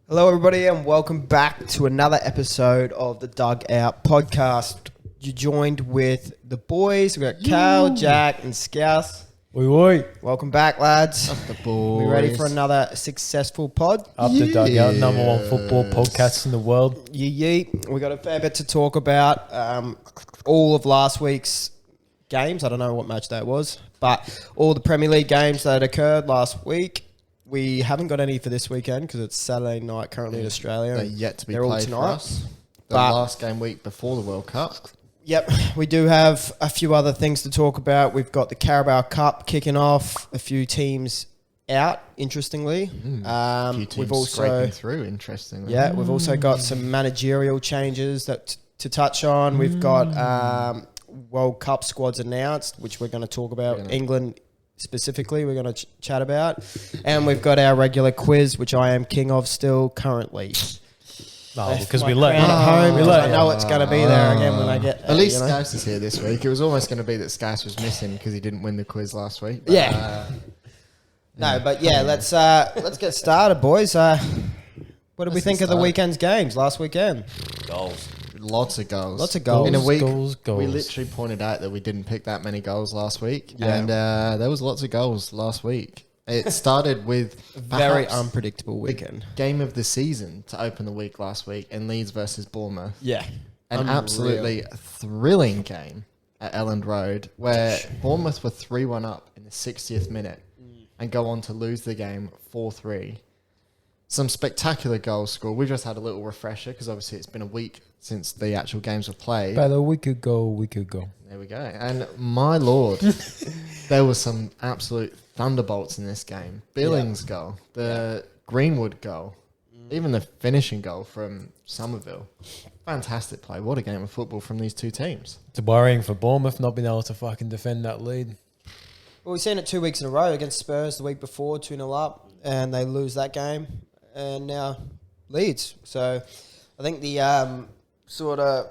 Hello, everybody, and welcome back to another episode of the Dugout podcast. You joined with the boys. We've got Cal, Jack, and Scouse. Oi. Welcome back, lads. Up the boys. We ready for another successful pod? Up the Dugout, number one football podcast in the world. Yeet. We got a fair bit to talk about. All of last week's games. I don't know what match that was, but all the Premier League games that occurred last week. We haven't got any for this weekend because it's Saturday night currently in Australia. They're yet to be They're all played tonight. for us. The But- last game week before the World Cup. Yep, we do have a few other things to talk about. We've got the Carabao Cup kicking off, a few teams out, interestingly. A few teams We've also scraping through, interestingly. we've also got some managerial changes that to touch on. We've got World Cup squads announced, which we're going to talk about. England specifically, we're going to chat about. And we've got our regular quiz, which I am king of still currently. No, because My we let crown at home, we 'cause let I know it's going to be there again when I get At least you know. Scouse is here this week. It was almost going to be that Scouse was missing because he didn't win the quiz last week. But, Yeah. No, but yeah, let's get started, boys. What did we think of the weekend's games last weekend? Goals. Lots of goals. Lots of goals. In a week, Goals. we literally pointed out that we didn't pick that many goals last week. Yeah. And there was lots of goals last week. It started with Very perhaps unpredictable weekend. game of the season to open the week last week in Leeds versus Bournemouth. Yeah. An Unreal. absolutely thrilling game at Elland Road where Bournemouth were 3-1 up in the 60th minute and go on to lose the game 4-3. Some spectacular goals scored. We just had a little refresher because obviously it's been a week since the actual games were played. About a week ago. There we go. And my lord, there was some absolute thunderbolts in this game. Billings' goal, the Greenwood goal, even the finishing goal from Somerville. Fantastic play. What a game of football from these two teams. It's worrying for Bournemouth not being able to fucking defend that lead. Well, we've seen it 2 weeks in a row against Spurs the week before, 2-0 up, and they lose that game, and now Leeds. So I think the sort of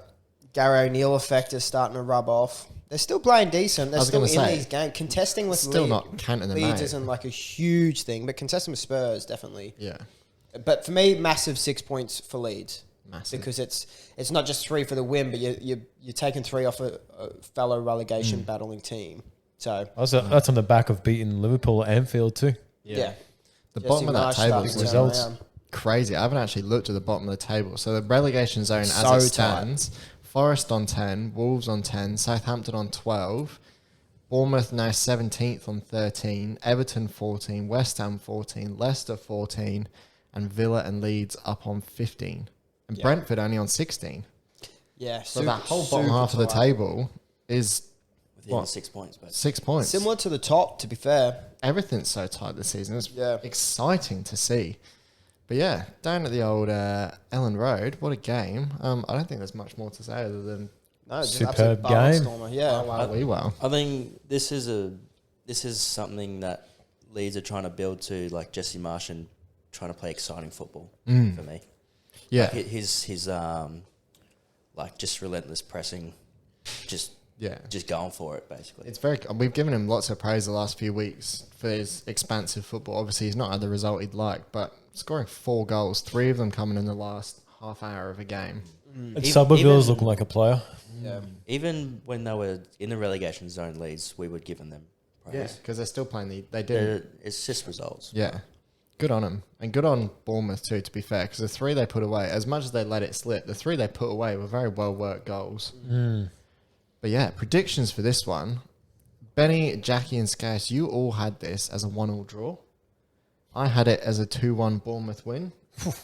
Gary O'Neill effect is starting to rub off. They're still playing decent. They're I was still gonna in say, these games. Contesting with still not counting them Leeds out. isn't like a huge thing, but contesting with Spurs, definitely. Yeah. But for me, massive 6 points for Leeds. Massive. Because it's not just 3 for the win, but you're taking 3 off a fellow relegation battling team. So Also, that's on the back of beating Liverpool at Anfield too. yeah. The Jesse bottom of that Marsch table starting is to turn results. around. crazy. I haven't actually looked at the bottom of the table. So the relegation zone So as it tight. stands, Forest on 10, Wolves on 10, Southampton on 12, Bournemouth now 17th on 13, Everton 14, West Ham 14, Leicester 14, and Villa and Leeds up on 15. And Brentford only on 16. Yeah. So that whole bottom half of the table is Within 6 points, but 6 points. Similar to the top, to be fair. Everything's so tight this season. It's Yeah. exciting to see. But yeah, down at the old Ellen Road, what a game. I don't think there's much more to say other than No, just Superb absolute game. barnstormer. Yeah. wow. I think this is something that Leeds are trying to build to, like Jesse Marsch and trying to play exciting football for me. Yeah. Like his like just relentless pressing, just going for it basically. It's very. We've given him lots of praise the last few weeks for his expansive football. Obviously, he's not had the result he'd like, but scoring 4 goals, 3 of them coming in the last half hour of a game. And Somerville's looking like a player. Yeah. Even when they were in the relegation zone, Leeds, we were giving them praise. Yeah, because they're still playing. They did. It's just results. Yeah. Good on them. And good on Bournemouth too, to be fair, because the 3 they put away, as much as they let it slip, the 3 they put away were very well worked goals. But yeah, predictions for this one. Benny, Jackie and Scash, you all had this as a 1-1 draw. I had it as a 2-1 Bournemouth win.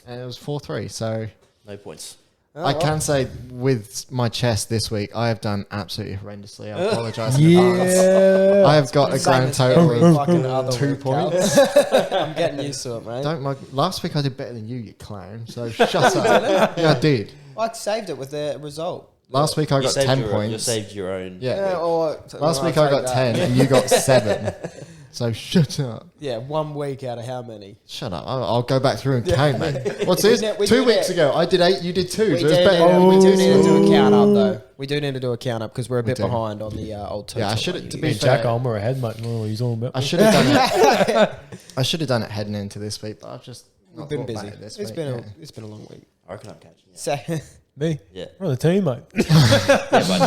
And it was 4-3. So No points. I can say with my chest this week, I have done absolutely horrendously. I apologise in advance. Yeah. I have got a grand total Every of fucking other 2 week, points. I'm getting used to it, mate. Last week I did better than you clown. So shut up. Yeah, I did. I saved it with the result. Last week I got 10 points. You saved your own. Yeah. Last I'll week I take got that. 10 and you got 7. So shut up. Yeah, 1 week out of how many? Shut up. I'll go back through and count, mate. What's this? We 2 do weeks that. ago I did 8, you did 2. We So do, it's better. we do need to do a count up, though. We do need to do a count up because we're a bit do. behind on the old total. Yeah, I should have, to Me be and Jack fair, Ulmer ahead, mate. What are you talking about? I should have done it. I should have done it heading into this week, but I've just We've been busy. This It's week, it's been a long week. I reckon I'm catching it. So, Me? Yeah. We're on the team, mate. Yeah, but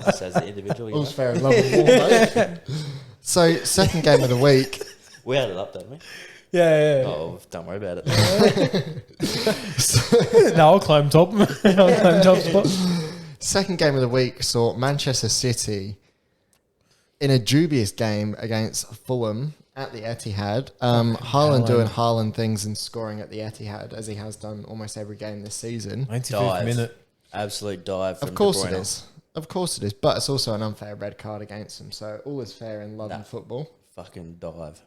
just as the individual, you know? All's fair in love and war, mate. So, second game of the week. We had it up, don't we? Yeah. Oh, don't worry about it. No, I'll climb top. I'll climb top spot. Second game of the week saw Manchester City in a dubious game against Fulham at the Etihad. Haaland doing Haaland things and scoring at the Etihad, as he has done almost every game this season. 95th Dive. minute. Absolute dive from Of course De it Bruyne. is. Of course it is. But it's also an unfair red card against him. So all is fair in love and football. Fucking dive.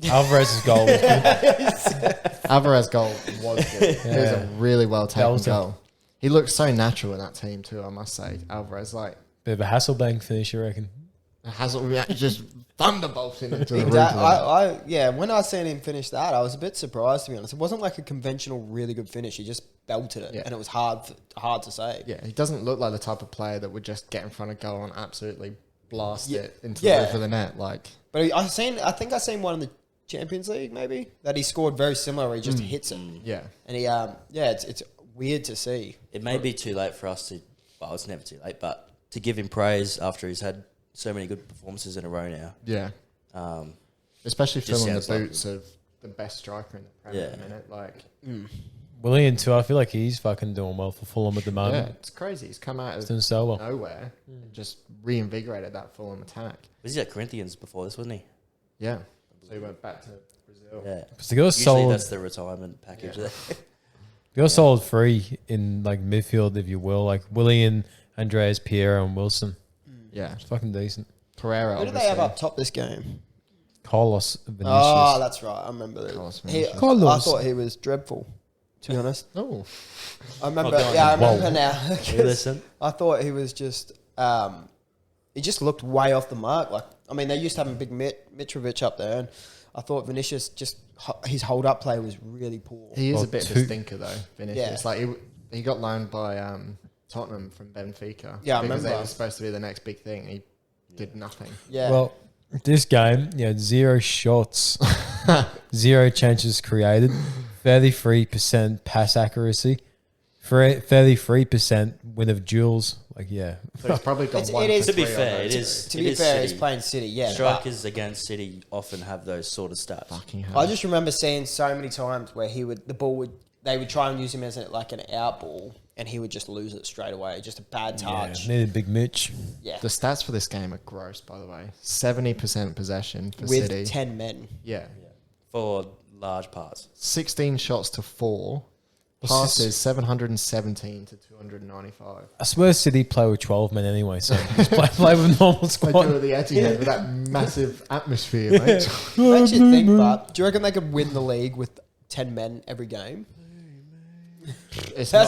Alvarez's goal was good. Alvarez's goal was good. It was a really well taken Belter. goal. He looks so natural in that team too, I must say. Alvarez, like, Bit of a Hasselbank finish, I reckon. Hasselbank just thunderbolting into the roof. yeah, when I seen him finish that, I was a bit surprised, to be honest. It wasn't like a conventional, really good finish. He just belted it, Yeah. and it was hard to save. Yeah, he doesn't look like the type of player that would just get in front of goal and absolutely blast Yeah. it into Yeah. the roof of the net. Like, But I think I seen one in the Champions League, maybe, that he scored very similar, where he just hits it. yeah. And he, it's weird to see. It may be too late for us to, well, it's never too late, but to give him praise after he's had so many good performances in a row now. Yeah. Um, Especially Just filling the sounds like- boots of the best striker in the Premier Yeah. at the minute. Like, Willian too. I feel like he's fucking doing well for Fulham at the yeah, moment. it's crazy. He's come out He's of doing so well. nowhere and just reinvigorated that Fulham attack. was he at Corinthians before this, wasn't he? Yeah. So he went back to Brazil. Yeah. Because they got a Usually solid, that's the retirement package Yeah. there. they got a solid three in like midfield, if you will, like Willian, Andreas Pierre, and Wilson. Yeah. It's fucking decent. Pereira, Who do obviously. they have up top this game? Carlos Vinicius. Oh, that's right. I remember that. Carlos I Vinicius. thought he was dreadful, to be honest. Oh. I remember. go on Yeah, I then. remember now. You listen. I thought he was just. He just looked way off the mark. Like, I mean, they used to have a big Mitrovic up there, and I thought Vinicius his hold up play was really poor. He is Well, a bit of two- a stinker, though, Vinicius. Yeah. Like, he got loaned by Tottenham from Benfica. Yeah, I because remember. they were supposed to be the next big thing. He did nothing. Yeah. Well, this game, 0 shots, 0 chances created, 33% pass accuracy, 33% win of duels. Like, yeah. So he's probably got It one is- for To be three on fair, those it is. two. to it be is fair, City. he's playing City. Yeah. but Strikers against City often have those sort of stats. Fucking hell. I just remember seeing so many times where they would try and use him as like an out ball, and he would just lose it straight away. Just a bad touch. Yeah, needed Big Mitch. Yeah. The stats for this game are gross, by the way. 70% possession for With City. 10 men. Yeah. For large parts. 16 shots to 4. What's Passes this? 717 to 295. I swear City play with 12 men anyway, so just play with normal They do squad. at the Etihad with that massive atmosphere, mate. Makes you think, but do you reckon they could win the league with 10 men every game? It's not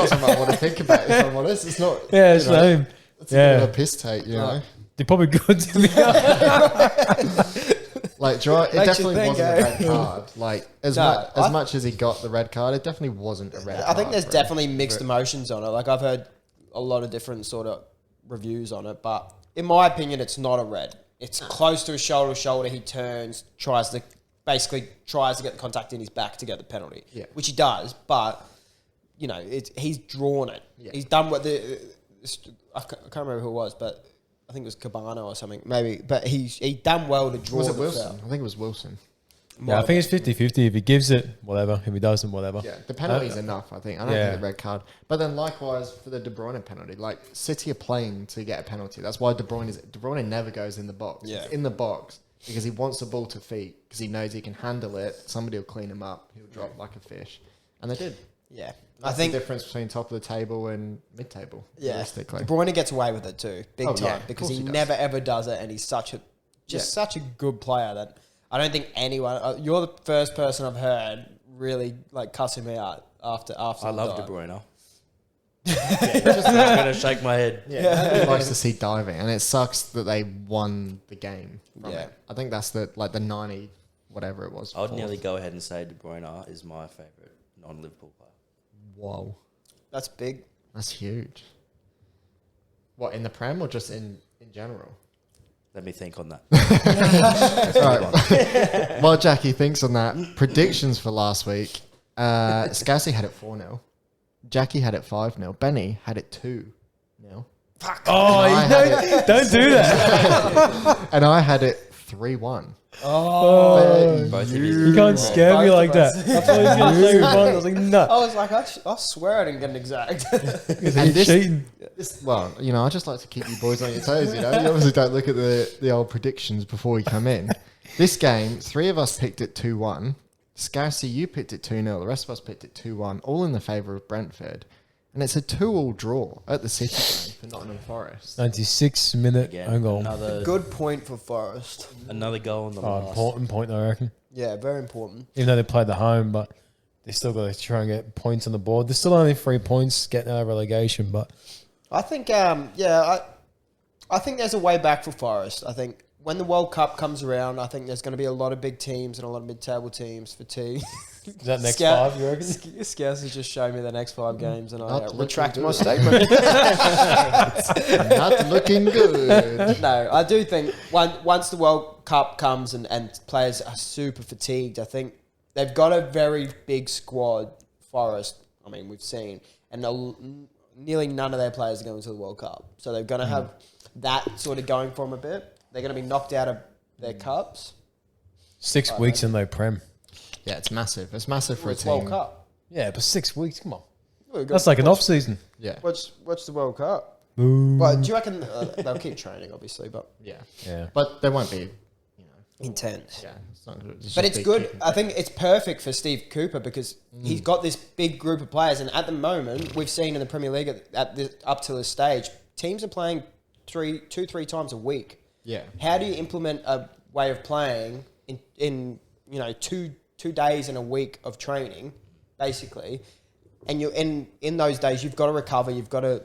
something I want to think about, if I'm honest. It's not. Yeah, you know, same. It's a bit Yeah. of a piss take, you know? They're probably good to be honest. Like, it Makes you definitely think, wasn't a eh? red card. Like, as No, much as he got the red card, it definitely wasn't a red card. I think there's for him. definitely mixed emotions on it. Like, I've heard a lot of different sort of reviews on it, but in my opinion, it's not a red. It's close to a shoulder to shoulder. He turns, tries to get the contact in his back to get the penalty, Yeah. which he does, but, you know, he's drawn it. Yeah. He's done what I can't remember who it was, but I think it was Cabana or something, maybe. But he done well to draw Was it the Wilson? foul. I think it was Wilson. Yeah, I think it's 50-50. If he gives it, whatever. If he doesn't, whatever. Yeah, the penalty's enough, I think. I don't Yeah. think the red card. But then likewise for the De Bruyne penalty, like City are playing to get a penalty. That's why De Bruyne never goes in the box. Yeah. He's in the box because he wants the ball to feet because he knows he can handle it. Somebody will clean him up. He'll drop like a fish. And they did. Yeah. That's I think the difference between top of the table and mid-table, Yeah, realistically. De Bruyne gets away with it too, big Oh, time, yeah, of because course he he does. never ever does it, and he's such a good player that I don't think anyone. You're the first person I've heard really like cussing me out after. I love De the Bruyne. I'm going to shake my head. Yeah, nobody likes to see diving, and it sucks that they won the game from Yeah. it. I think that's the 90, whatever it was. I would fourth. nearly go ahead and say De Bruyne is my favourite non-Liverpool player. Whoa, That's big. that's huge. What, in the Prem or just in general? Let me think on that. All right. While Jackie thinks on that, predictions for last week. Scarsy had it 4-0. Jackie had it 5-0. Benny had it 2-0. Oh, don't do that. And I had it 3-1. Oh, Both of You can't scare me Both like of that. us. I thought he was going to say one. I was like, no. I was like, I swear I didn't get an exact. And He's cheating. Well, I just like to keep you boys on your toes, You obviously don't look at the old predictions before we come in. This game, 3 of us picked it 2-1. Scarsy, you picked it 2-0. The rest of us picked it 2-1, all in the favour of Brentford. And it's a 2-2 draw at the City game for Nottingham Forest. 96-minute Again, own goal. Good point for Forest. Another goal in the Oh, last. important point, I reckon. Yeah, very important. Even though they played the home, but they still got to try and get points on the board. There's still only 3 points getting out of relegation, but I think, I think there's a way back for Forest. I think when the World Cup comes around, I think there's going to be a lot of big teams and a lot of mid-table teams for T. is that next 5, you reckon? Scouse has just shown me the next 5 games, and I Not retract looking my good. statement. Not looking good. No, I do think once the World Cup comes and players are super fatigued, I think they've got a very big squad, Forest. I mean, we've seen, and nearly none of their players are going to the World Cup. So they're going to have that sort of going for them a bit. They're going to be knocked out of their cups. 6 weeks in low prem. Yeah, it's massive. It's massive for a It's team. World Cup. Yeah, but 6 weeks, come on. Well, That's like an off season. Yeah. Watch the World Cup. But do you reckon they'll keep training, obviously, but Yeah. Yeah. But there won't be, intense. yeah. It's not good. But it's good. I think it's perfect for Steve Cooper because he's got this big group of players, and at the moment, we've seen in the Premier League up to this stage, teams are playing 3 times a week. Yeah. How do you implement a way of playing in 2 days in a week of training, basically, and you in those days you've got to recover, you've got to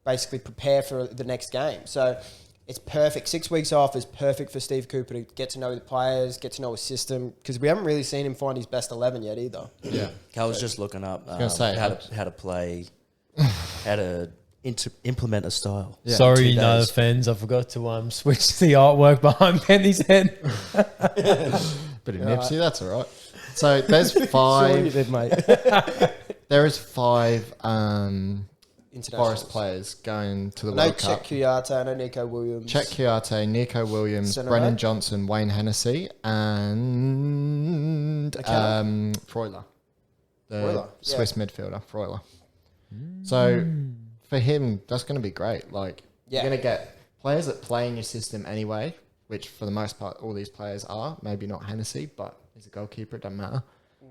basically prepare for the next game. So it's perfect. 6 weeks off is perfect for Steve Cooper to get to know the players, get to know his system, because we haven't really seen him find his best 11 yet either. Yeah. I was just looking up gonna say, how to play, how to implement a style. Yeah. Sorry, 2 United days. fans. I forgot to switch the artwork behind Penny's head. Bit of Nipsey, that's all right. So there's Sure you 5. did, mate. There is 5 Internationals. Forest players going to the No World Cup. Czech Kuyata, no Nico Williams. Czech Kuyate, Nico Williams, Centre Brennan back. Johnson, Wayne Hennessy, and McKenna? Freuler, the Freuler, Swiss midfielder, Freuler. So for him, that's going to be great. Like Yeah. you're going to get players that play in your system anyway, which for the most part all these players are. Maybe not Hennessy, but he's a goalkeeper. It doesn't matter.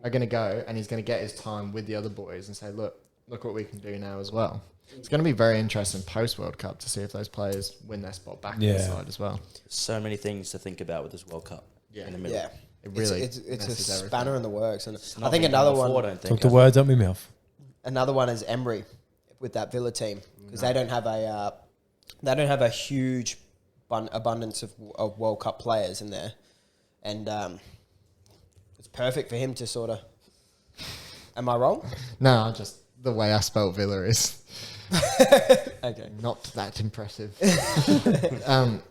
Are going to go and he's going to get his time with the other boys and say, look what we can do now as well. It's going to be very interesting post World Cup to see if those players win their spot back in the side as well. So many things to think about with this World Cup. Yeah. In the middle. Yeah. It really it's a messes everything. spanner in the works, and It's I not think been another done before, one. I don't think. Took the words out my mouth. Another one is Emery with that Villa team because they don't have a huge abundance of World Cup players in there, and it's perfect for him to sort of. Am I wrong? No, just the way I spelt Villa is Okay. not that impressive.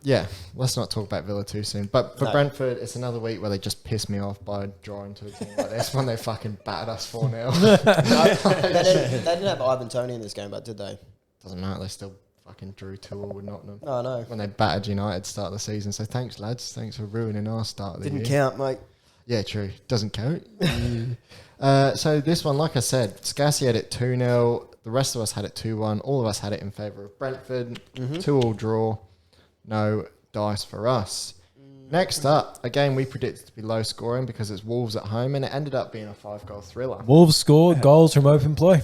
Yeah, let's not talk about Villa too soon. But for No. Brentford, it's another week where they just piss me off by drawing to a team like this when they fucking battered us 4-0. They didn't have Ivan Toney in this game, but did they? Doesn't matter, they still fucking drew 2-2 with Nottingham. No, no. When they battered United start of the season. So thanks, lads. Thanks for ruining our start of the Didn't year. count, mate. Yeah, true. Doesn't count. So this one, like I said, Scarsy had it 2-0. The rest of us had it 2-1. All of us had it in favour of Brentford. 2-2 draw. No dice for us. Next up, a game we predicted to be low scoring because it's Wolves at home, and it ended up being a 5-goal thriller. Wolves scored goals from open play.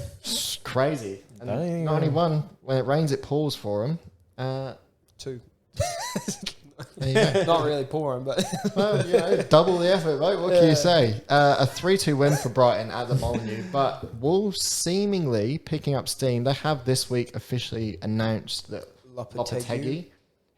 Crazy. And Dang. not only one, when it rains, it pours for them. 2. There you go. Not really pouring, but Well, double the effort, mate. What can you say? A 3-2 win for Brighton at the Molineux, but Wolves seemingly picking up steam. They have this week officially announced that Lopetegui,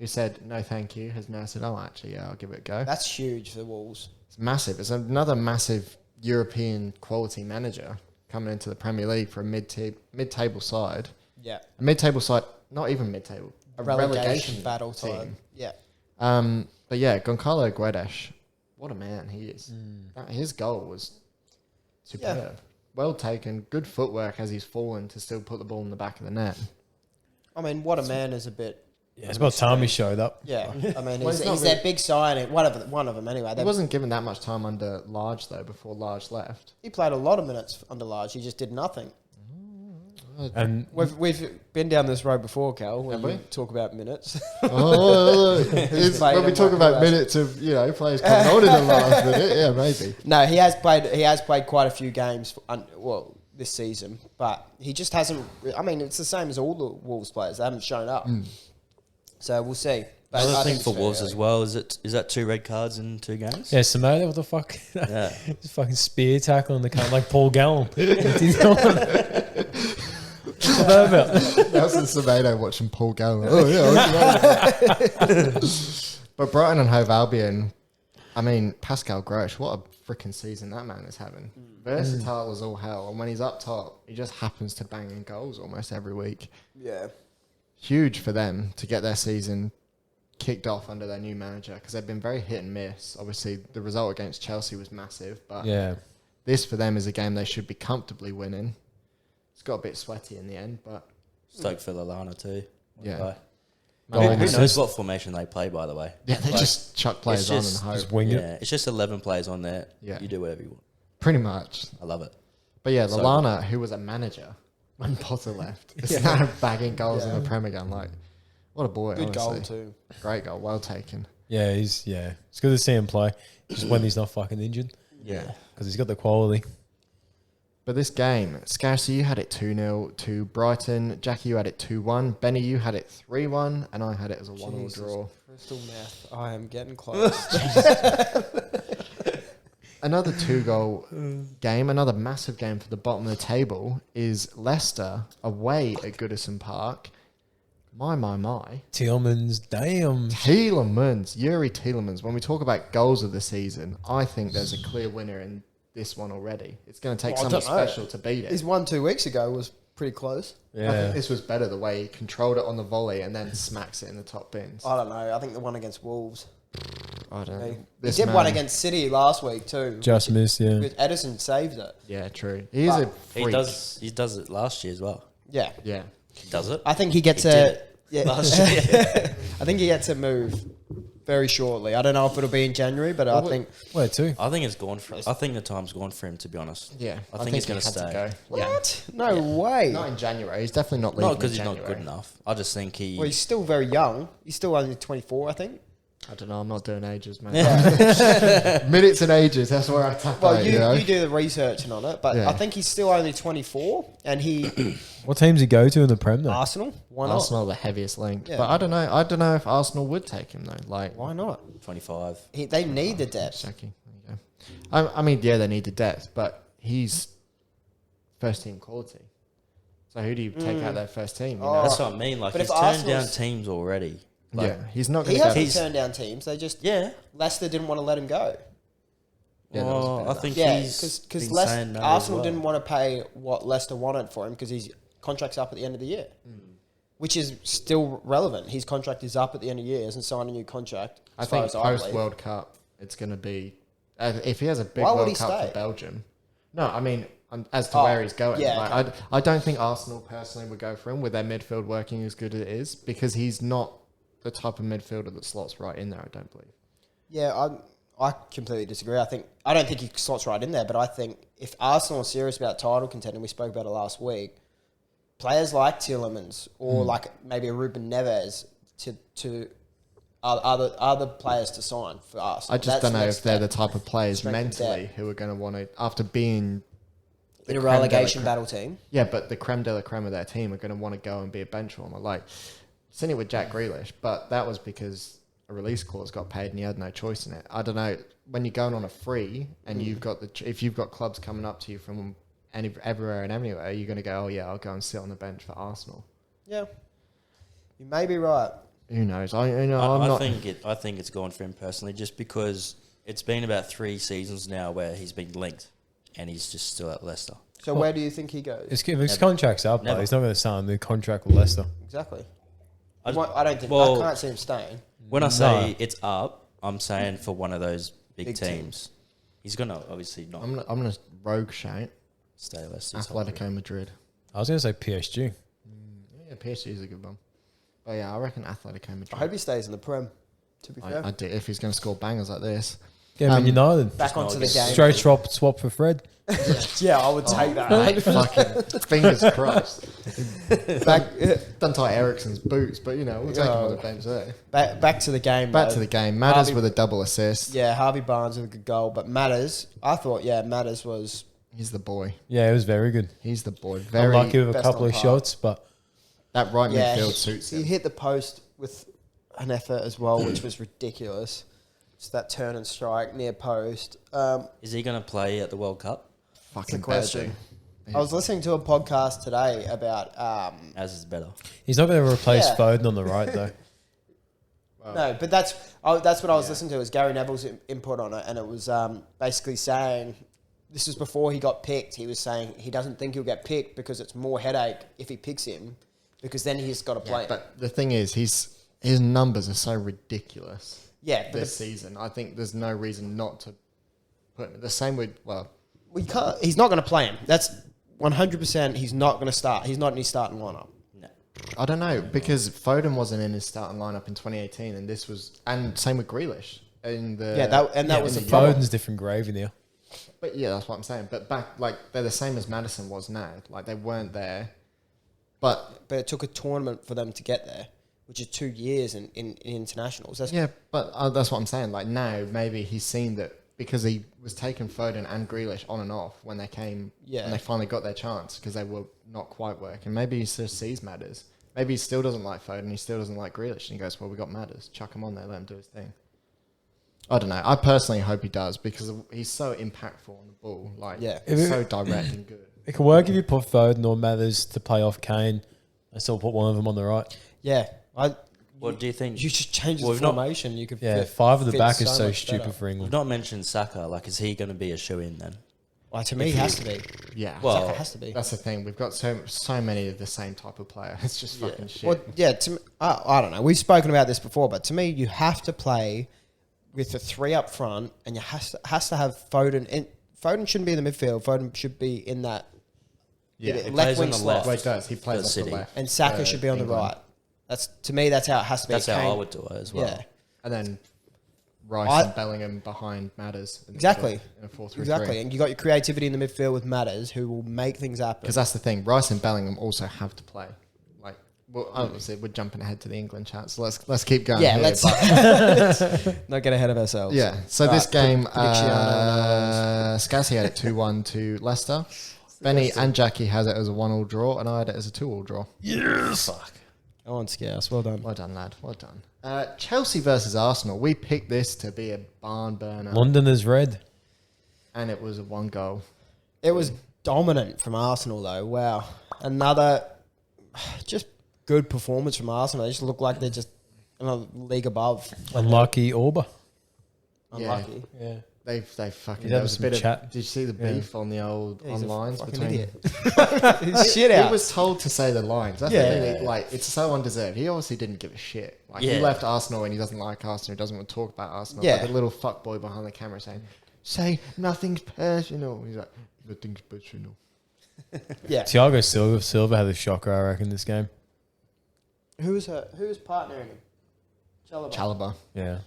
who said no thank you, has now said, oh, actually, yeah, I'll give it a go. that's huge for the Wolves. It's massive. It's another massive European quality manager coming into the Premier League for a mid-table side. Yeah. A mid-table side, not even mid-table, a relegation battle team. time. Yeah. But yeah, Goncalo Guedes, what a man he is. His goal was superb. well taken. Good footwork as he's fallen to still put the ball in the back of the net. I mean, what a man is a bit. Yeah, it's about time he showed up. Yeah, I mean, Well, he's it's not that big signing. One of them anyway. He wasn't given that much time under Large, though, before Large left. He played a lot of minutes under Large. He just did nothing. And We've been down this road before, Cal, when Have we we? talk about minutes. It's played when we in talk one about class. minutes of players coming on in the last minute, yeah, maybe. No, he has played. He has played quite a few games. This season, but he just hasn't. I mean, it's the same as all the Wolves players. They haven't shown up. So we'll see. But Another I thing think for it's Wolves fair as well is that 2 red cards in 2 games? yeah, Samoa, what the fuck? Yeah. Just fucking spear tackle on the cunt like Paul Gallen. What's that about? That's the Semedo watching Paul Gallen. Oh, yeah. But Brighton and Hove Albion, I mean, Pascal Grosch, what a freaking season that man is having. Versatile as all hell. And when he's up top, he just happens to bang in goals almost every week. Yeah. Huge for them to get their season kicked off under their new manager because they've been very hit and miss. Obviously, the result against Chelsea was massive, but Yeah. this for them is a game they should be comfortably winning. It's got a bit sweaty in the end, but Stoke for Lallana too. Yeah. Goal Who assist. knows what formation they play, by the way? yeah, they Like, just chuck players on and just- hope. Just wing it. Yeah, it's just 11 players on there. Yeah. You do whatever you want. Pretty much. I love it. But yeah, So- Lallana, who was a manager when Potter left, is now bagging goals in the Premier again. Like, what a boy, Good goal honestly. too. Great goal, well taken. Yeah, it's good to see him play. Just when he's not fucking injured. Yeah. Because he's got the quality. But this game, Scarcy, you had it 2-0 to Brighton. Jackie, you had it 2-1. Benny, you had it 3-1. And I had it as a 1-all Jesus. draw. Crystal meth. I am getting close. Another 2-goal game, another massive game for the bottom of the table is Leicester away at Goodison Park. My. Tillman's, damn. Tielemans, Yuri Tielemans. When we talk about goals of the season, I think there's a clear winner in this one already. It's going to take Well, I something don't know. special to beat it. His 1 2 weeks ago was pretty close. I Yeah. think this was better the way he controlled it on the volley and then smacks it in the top bins. I don't know. I think the one against Wolves. I don't know. He This did one man- against City last week too. Just missed, yeah. Because Edison saved it. Yeah, true. He is a But freak. He does it last year as well. Yeah. Yeah. He does it. I think he gets He did a. it Yeah. last year. I think he gets a move very shortly. I don't know if it'll be in January, but I think. Where to? I think it's gone for. I think the time's gone for him. To be honest. Yeah. I think he's he gonna had stay. go. Yeah. What? No way. Not in January. He's definitely not leaving Not because in he's not January. good enough. I just think he. Well, he's still very young. He's still only 24, I think. I don't know. I'm not doing ages, man. Minutes and ages. That's where I tap Well, out, you, you know? you do the researching on it, but Yeah. I think he's still only 24, and he What teams he go to in the Prem, though? Arsenal. Why not? Arsenal are the heaviest link. Yeah. But I don't know. I don't know if Arsenal would take him, though. Like, Why not? 25. They need the depth. Shaki. There you go. I mean, yeah, they need the depth, but he's first team quality. So who do you take out their first team? You know? Oh. That's what I mean. Like But he's if turned down Arsenal's- teams already. Like, yeah, he's not going He to go. hasn't He's- turned down teams. They just Yeah. Leicester didn't want to let him go. Yeah, that was a Well, bit I of that. think Yeah, he's because been saying no as Arsenal well. didn't want to pay what Leicester wanted for him because his contract's up at the end of the year, which is still relevant. His contract is up at the end of the year. He hasn't signed a new contract. I as far think as I post believe. World Cup, it's going to be if he has a big Why would World he Cup stay? for Belgium. No, I mean as to Oh, where he's going. yeah, Like, I don't think Arsenal personally would go for him with their midfield working as good as it is because he's not the type of midfielder that slots right in there. I don't believe. Yeah, I completely disagree. I don't think he slots right in there, but I think if Arsenal are serious about title contending, we spoke about it last week, players like Tielemans or like maybe a Ruben Neves to other players to sign for Arsenal. I just That's don't know next if they're step the type of players Strength and mentally depth. who are going to want to after being in a creme de la relegation creme. battle team. Yeah, but the creme de la creme of their team are going to want to go and be a bench warmer. Like, seen it with Jack Grealish, but that was because a release clause got paid and he had no choice in it. I don't know. When you're going on a free and you've got if you've got clubs coming up to you from everywhere and anywhere, you're going to go, oh yeah, I'll go and sit on the bench for Arsenal. Yeah, you may be right. Who knows? I'm not. I think it's gone for him personally, just because it's been about 3 seasons now where he's been linked, and he's just still at Leicester. So where do you think he goes? If his contract's up, Never. he's not going to sign the contract with Leicester. Exactly. I- I don't think. well- I can't see him staying. When I say No. it's up, I'm saying for one of those big Big teams. He's gonna obviously not. I'm gonna rogue shout. stay less. This whole Atletico Madrid. I was going to say PSG. Yeah, PSG is a good one. But yeah, I reckon Atletico Madrid. I hope he stays in the Prem, to be fair. I do, if he's going to score bangers like this. Yeah, Man United. Back onto the game. Straight swap for Fred. Yeah, I would take that. Mate, fucking fingers crossed. Back, Don't tie Ericsson's boots, but we'll take him on the bench there. back to the game. Back though. to the game. Matters Harvey- with a double assist. Yeah, Harvey Barnes with a good goal, but Matters, I thought, Matters was... He's the boy. Yeah, it was very good. He's the boy. Very Unlucky with a best couple on of par. shots, but that right Yeah, midfield suits he him. hit the post with an effort as well, which was ridiculous. Just that turn and strike near post. Is he going to play at the World Cup? Fucking question. better. I was listening to a podcast today about... As is better. he's not going to replace Yeah. Foden on the right, though. No, but that's what I was listening to, was Gary Neville's input on it, and it was basically saying, this was before he got picked, he was saying he doesn't think he'll get picked because it's more headache if he picks him, because then he's got to play him. But the thing is, his numbers are so ridiculous Yeah, but this season. I think there's no reason not to put him. The same with, we can't. He's not going to play him. That's 100%. He's not going to start. He's not in his starting lineup. No. I don't know, because Foden wasn't in his starting lineup in 2018, and this was, and same with Grealish. That was in the the problem. Foden's different gravy now. But yeah, that's what I'm saying. But back, they're the same as Madison was now. Like, they weren't there. But But it took a tournament for them to get there, which is 2 years in internationals. That's yeah, but that's what I'm saying. Like, now maybe he's seen that, because he was taking Foden and Grealish on and off when they came, and they finally got their chance because they were not quite working. Maybe he just sees Matters. Maybe he still doesn't like Foden. He still doesn't like Grealish, and he goes, "Well, we got Matters. Chuck him on there. Let him do his thing." I don't know. I personally hope he does, because he's so impactful on the ball. Like, he's so direct and good. It could work if you put Foden or Mathers to play off Kane and still put one of them on the right. yeah. What do you think? You just change the Well, we've not- formation. You could Yeah, fit, five at the fit back is so much stupid better. for We've England. not mentioned Saka. Like, is he going to be a shoe-in then? Well, to me, he has to be. Yeah. Well, Saka has to be. That's the thing. We've got so many of the same type of player. It's just fucking shit. Well, yeah. To me, I don't know. We've spoken about this before, but to me, you have to play with the three up front, and you has to have Foden. And Foden shouldn't be in the midfield. Foden should be in that Yeah, he left plays on wing the slot, left. Well, he does. He plays For off City. the left. and Saka should be on the England. right. That's, to me, that's how it has to be. That's how Kane- I would do it as well. Yeah. And then Rice and Bellingham behind Matters. In the Exactly. middle, In a 4-3-3. Exactly, and you got your creativity in the midfield with Matters, who will make things happen. Because that's the thing. Rice and Bellingham also have to play. Like, well, obviously, we're jumping ahead to the England chat, so let's keep going. Yeah, here, let's but- not get ahead of ourselves. yeah. So Right, this game, Prediction. Scassi had it 2-1 to Leicester. Benny and Jackie has it as a 1-1 draw, and I had it as a 2-2 draw. Fuck. Go on, Scouse. Well done. Well done, lad. Well done. Chelsea versus Arsenal. We picked this to be a barn burner, London is red. and it was a 1 goal. It was dominant from Arsenal, though. Wow. Another just good performance from Arsenal. They just look like they're just in a league above. Unlucky Orba. Unlucky. Yeah. They fucking. He's There having was a some bit chat. of. Did you see the beef on the old Yeah, he's a online fucking between? idiot. Shit He out. was told to say the lines. That's Yeah. the thing. Like, it's so undeserved. He obviously didn't give a shit. Like, he Yeah. left Arsenal and he doesn't like Arsenal. He doesn't want to talk about Arsenal. Yeah. Like the little fuckboy behind the camera saying, "Say nothing's personal." He's like, "Nothing's personal." Yeah. Thiago Silva had a shocker, I reckon, this game. Who was partnering him? Chalobah. Chalobah. Yeah.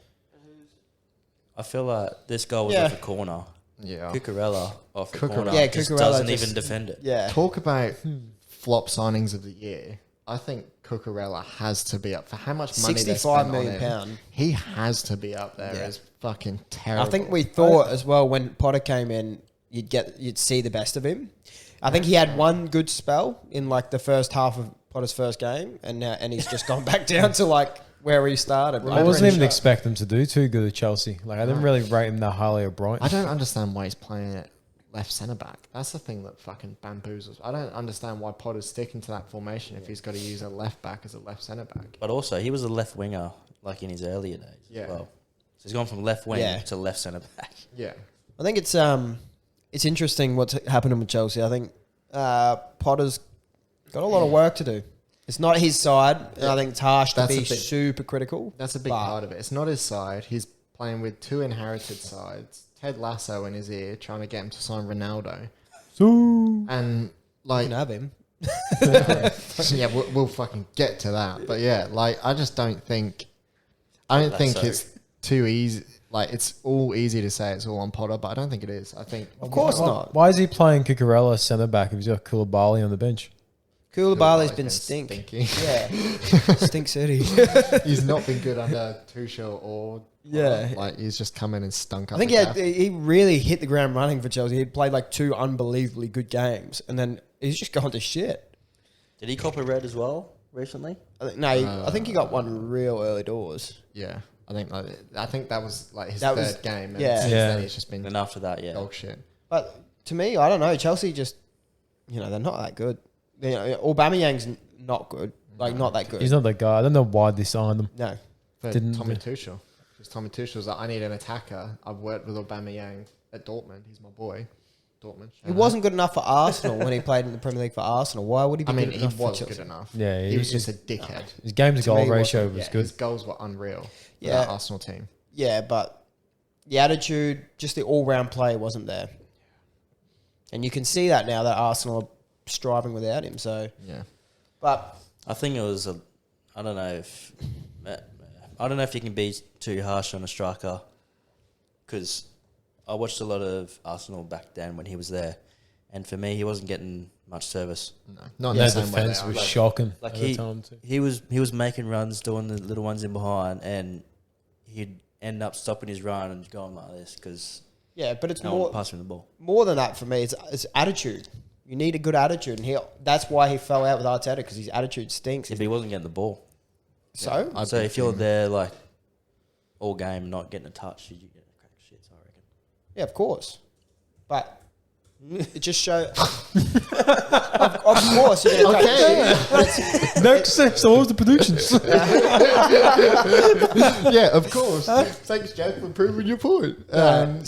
I feel like this goal was Yeah. off a corner. Yeah. Cucurella off the Cucurella. corner. Yeah, just Cucurella doesn't just- even defend it. Yeah. Talk about flop signings of the year. I think Cucurella has to be up for how much money they 65 spent million on him. pound. He has to be up there Yeah. as fucking terrible. I think we thought as well when Potter came in, you'd see the best of him. I think he had one good spell in like the first half of Potter's first game, and he's just gone back down to like where he started. I wasn't even expecting him to do too good at Chelsea. Like, I didn't really rate him that highly at Brighton. I don't understand why he's playing at left centre back. That's the thing that fucking bamboozles. I don't understand why Potter's sticking to that formation if he's got to use a left back as a left centre back. But also, he was a left winger like in his earlier days Yeah. as well. So he's gone from left wing Yeah. to left centre back. Yeah. I think it's interesting what's happening with Chelsea. I think Potter's got a lot of work to do. It's not his side, and I think it's harsh to That's be a big- super critical. That's a big but part of it. It's not his side. He's playing with two inherited sides. Ted Lasso in his ear trying to get him to sign Ronaldo. And You like, can have him. yeah, we'll fucking get to that. But yeah, like I just don't think, I don't think so. it's too easy. Like it's all easy to say it's all on Potter, but I don't think it is. I think Of course not. Why is he playing Cucurella centre back if he's got Koulibaly on the bench? Koulibaly's Koulibaly's been stinky. stinky. Yeah. Stink City. He's not been good under Tuchel or Yeah. like he's just come in and stunk up. I think the gaff. he really hit the ground running for Chelsea. He played like 2 unbelievably good games, and then he's just gone to shit. Did he cop a red as well recently? I think he got one real early doors. Yeah, I think that was like his That third was- game. And yeah. since Yeah. then he's just been And after that, yeah. dog shit. But to me, I don't know. Chelsea just, they're not that good. Aubameyang's not good. Like, not that good. He's not that guy. I don't know why they signed him. No. But Didn't- Tommy Tuchel. Because Tommy Tuchel's like, I need an attacker. I've worked with Aubameyang at Dortmund. He's my boy. Dortmund. He wasn't good enough for Arsenal when he played in the Premier League for Arsenal. Why would he be I mean, good he enough for was Chelsea? good enough. Yeah, He was just a dickhead. His game to To goal me, he ratio wasn't. was Yeah, good. his goals were unreal. For Yeah. that Arsenal team. Yeah, but the attitude, just the all-round play wasn't there. And you can see that now that Arsenal are striving without him. So, Yeah. but I think it was I don't know if you can be too harsh on a striker, because I watched a lot of Arsenal back then when he was there, and for me he wasn't getting much service. No, not in Their the same way. defense they was are. shocking Like at the time too. he was making runs, doing the little ones in behind, and he'd end up stopping his run and going like this because yeah, but it's no one more would pass him the ball. more than that for me. It's attitude. You need a good attitude, and that's why he fell out with Arteta, because his attitude stinks. If he wasn't getting the ball, So I'd so be if you're fuming. there like all game not getting a touch, you get a crack shit. I reckon. yeah, of course, but it just shows. of course, you're gonna Okay. Next, so what was the predictions? Yeah, of course. Thanks, Jack, for proving your point. No,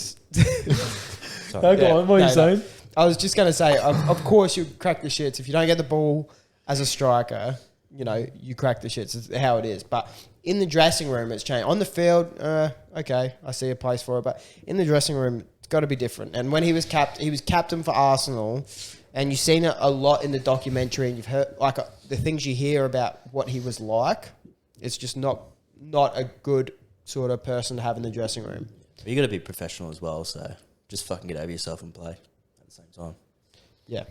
go on, what are you No. saying? I was just going to say, of course, you crack the shits. If you don't get the ball as a striker, you crack the shits. It's how it is. But in the dressing room, it's changed. On the field, okay, I see a place for it. But in the dressing room, it's got to be different. And when he was captain for Arsenal, and you've seen it a lot in the documentary, and you've heard the things you hear about what he was like. It's just not a good sort of person to have in the dressing room. But you got to be professional as well. So just fucking get over yourself and play at the same time. Yeah.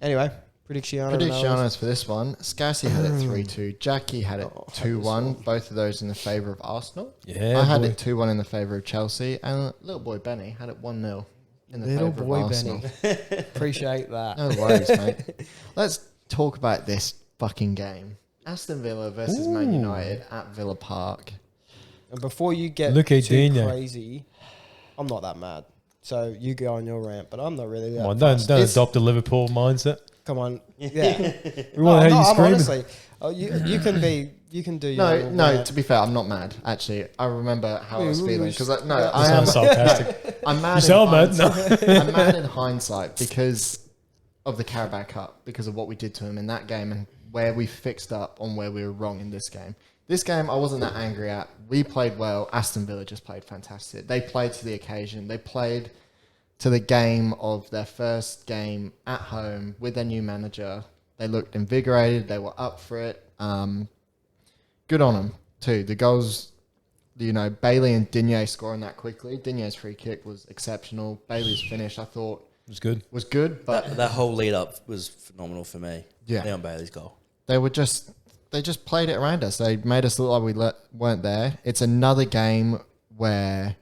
Anywed, Predicciono. Prediccionos for this one. Scarsy had it 3-2. Jackie had it 2-1. Both of those in the favour of Arsenal. Yeah, I had boy. it 2-1 in the favour of Chelsea. And little boy Benny had it 1-0 in the Little favour boy of Arsenal. Benny. Appreciate that. No worries, mate. Let's talk about this fucking game. Aston Villa versus Man United at Villa Park. And before you get Look at too Dino. crazy, I'm not that mad. So you go on your rant, but I'm not really that. Come on, don't It's- adopt a Liverpool mindset. Come on, yeah. We want to hear you I'm screaming. honestly, you can do your No, little no. rant. To be fair, I'm not mad. Actually, I remember how I was feeling because I That sounds am. sarcastic. I'm mad. You sound mad. I'm mad in hindsight because of the Carabao Cup, because of what we did to him in that game and where we fixed up on where we were wrong in this game. This game, I wasn't that angry at. We played well. Aston Villa just played fantastic. They played to the occasion. They played to the game of their first game at home with their new manager. They looked invigorated. They were up for it. Good on them, too. The goals, Bailey and Digne scoring that quickly. Digne's free kick was exceptional. Bailey's finish, I thought, It was good. was good, but That whole lead up was phenomenal for me. Yeah. Leon Bailey's goal. they just played it around us. They made us look like we weren't there. It's another game where,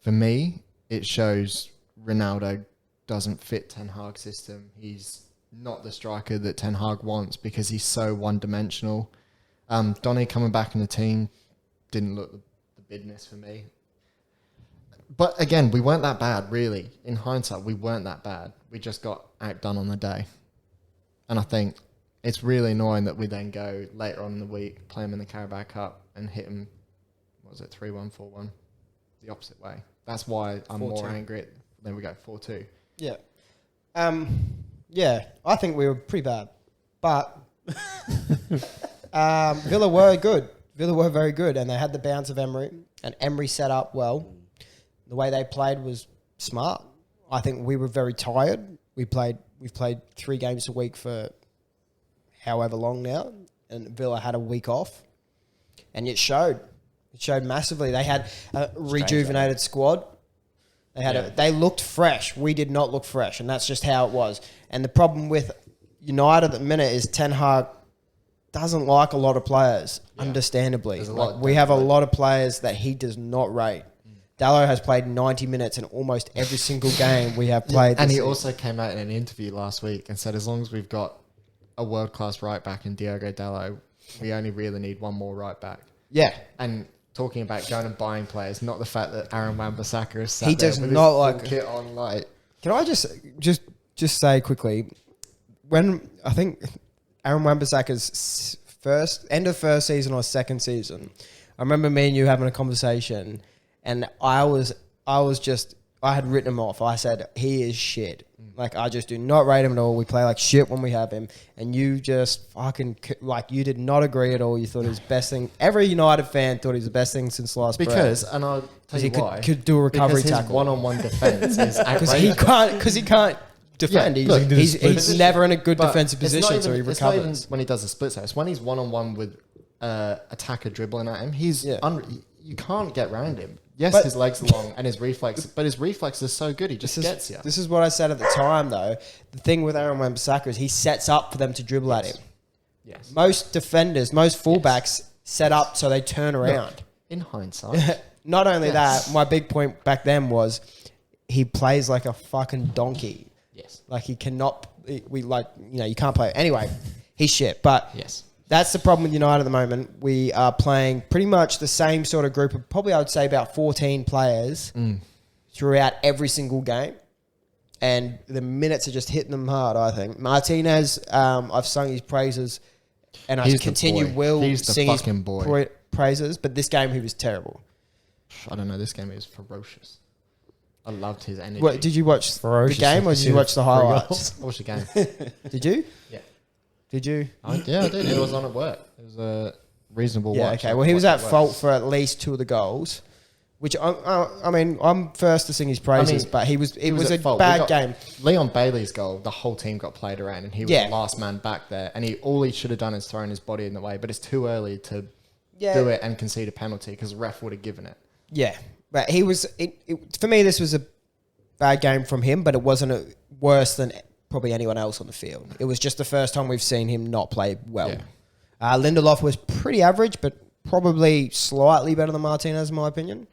for me, it shows Ronaldo doesn't fit Ten Hag's system. He's not the striker that Ten Hag wants because he's so one-dimensional. Donny coming back in the team didn't look the business for me. But again, we weren't that bad, really. In hindsight, we weren't that bad. We just got outdone on the day. And I think it's really annoying that we then go later on in the week, play them in the Carabao Cup and hit them, 3-1, 4-1, the opposite way. That's why I'm 4-2. more angry. There we go, 4-2. Yeah. Yeah, I think we were pretty bad. But Villa were good. Villa were very good, and they had the bounce of Emery, and Emery set up well. The way they played was smart. I think we were very tired. we've played 3 games a week for however long now, and Villa had a week off, and it showed. It showed massively. They had a rejuvenated squad. They looked fresh. We did not look fresh, and that's just how it was. And the problem with United at the minute is Ten Hag doesn't like a lot of players, understandably. We have a lot of players that he does not rate. Dallo has played 90 minutes in almost every single game we have played. And he also came out in an interview last week and said, as long as we've got a world-class right back in Diogo Dallo, we only really need one more right back. Yeah. And talking about going and buying players, not the fact that Aaron Wan-Bissaka is sat He there does with not his like full kit on. Like, can I just say quickly, when I think Aaron Wan-Bissaka's end of first season or second season, I remember me and you having a conversation, and I had written him off. I said, he is shit. Like, I just do not rate him at all. We play like shit when we have him. And you just fucking, like, you did not agree at all. You thought he was the best thing. Every United fan thought he was the best thing since last because, and I'll tell you he why. could do a recovery because his tackle. one-on-one defense is outrageous. Because he can't defend. Yeah, look, he's never in a good But defensive it's not position, even- so he It's not even recovers. when he does a split set. It's when he's one-on-one with attacker dribbling at him. You can't get around him. Yes, But- his legs are long and his reflex, but his reflex is so good, he just gets you. This is what I said at the time, though. The thing with Aaron Wan-Bissaka is he sets up for them to dribble at him. Yes. Most defenders, most fullbacks set up so they turn around. In hindsight, Not only Yes. that, my big point back then was he plays like a fucking donkey. yes, Like he cannot. You can't play. Anyway, he's shit. But yes, that's the problem with United at the moment. We are playing pretty much the same sort of group of probably I would say about 14 players throughout every single game. And the minutes are just hitting them hard, I think. Martinez, I've sung his praises and I He's the continue boy. will He's the sing fucking his boy. praises. But this game he was terrible. I don't know. This game is ferocious. I loved his energy. What, did you watch Ferocious. the game or did you watch the highlights? I watched the game. Did you? Yeah. Did you? I did. It was on at work. It was a reasonable Yeah, watch. okay. Well, he was at fault for at least 2 of the goals, which I mean, I'm first to sing his praises, but it was a at fault. bad game. Leon Bailey's goal, the whole team got played around, and he was Yeah. the last man back there. And all he should have done is thrown his body in the way, but it's too early to Yeah. do it and concede a penalty because the ref would have given it. Yeah, but he was. For me, this was a bad game from him, but it wasn't worse than probably anyone else on the field. It was just the first time we've seen him not play well. Yeah. Lindelof was pretty average, but probably slightly better than Martinez, in my opinion.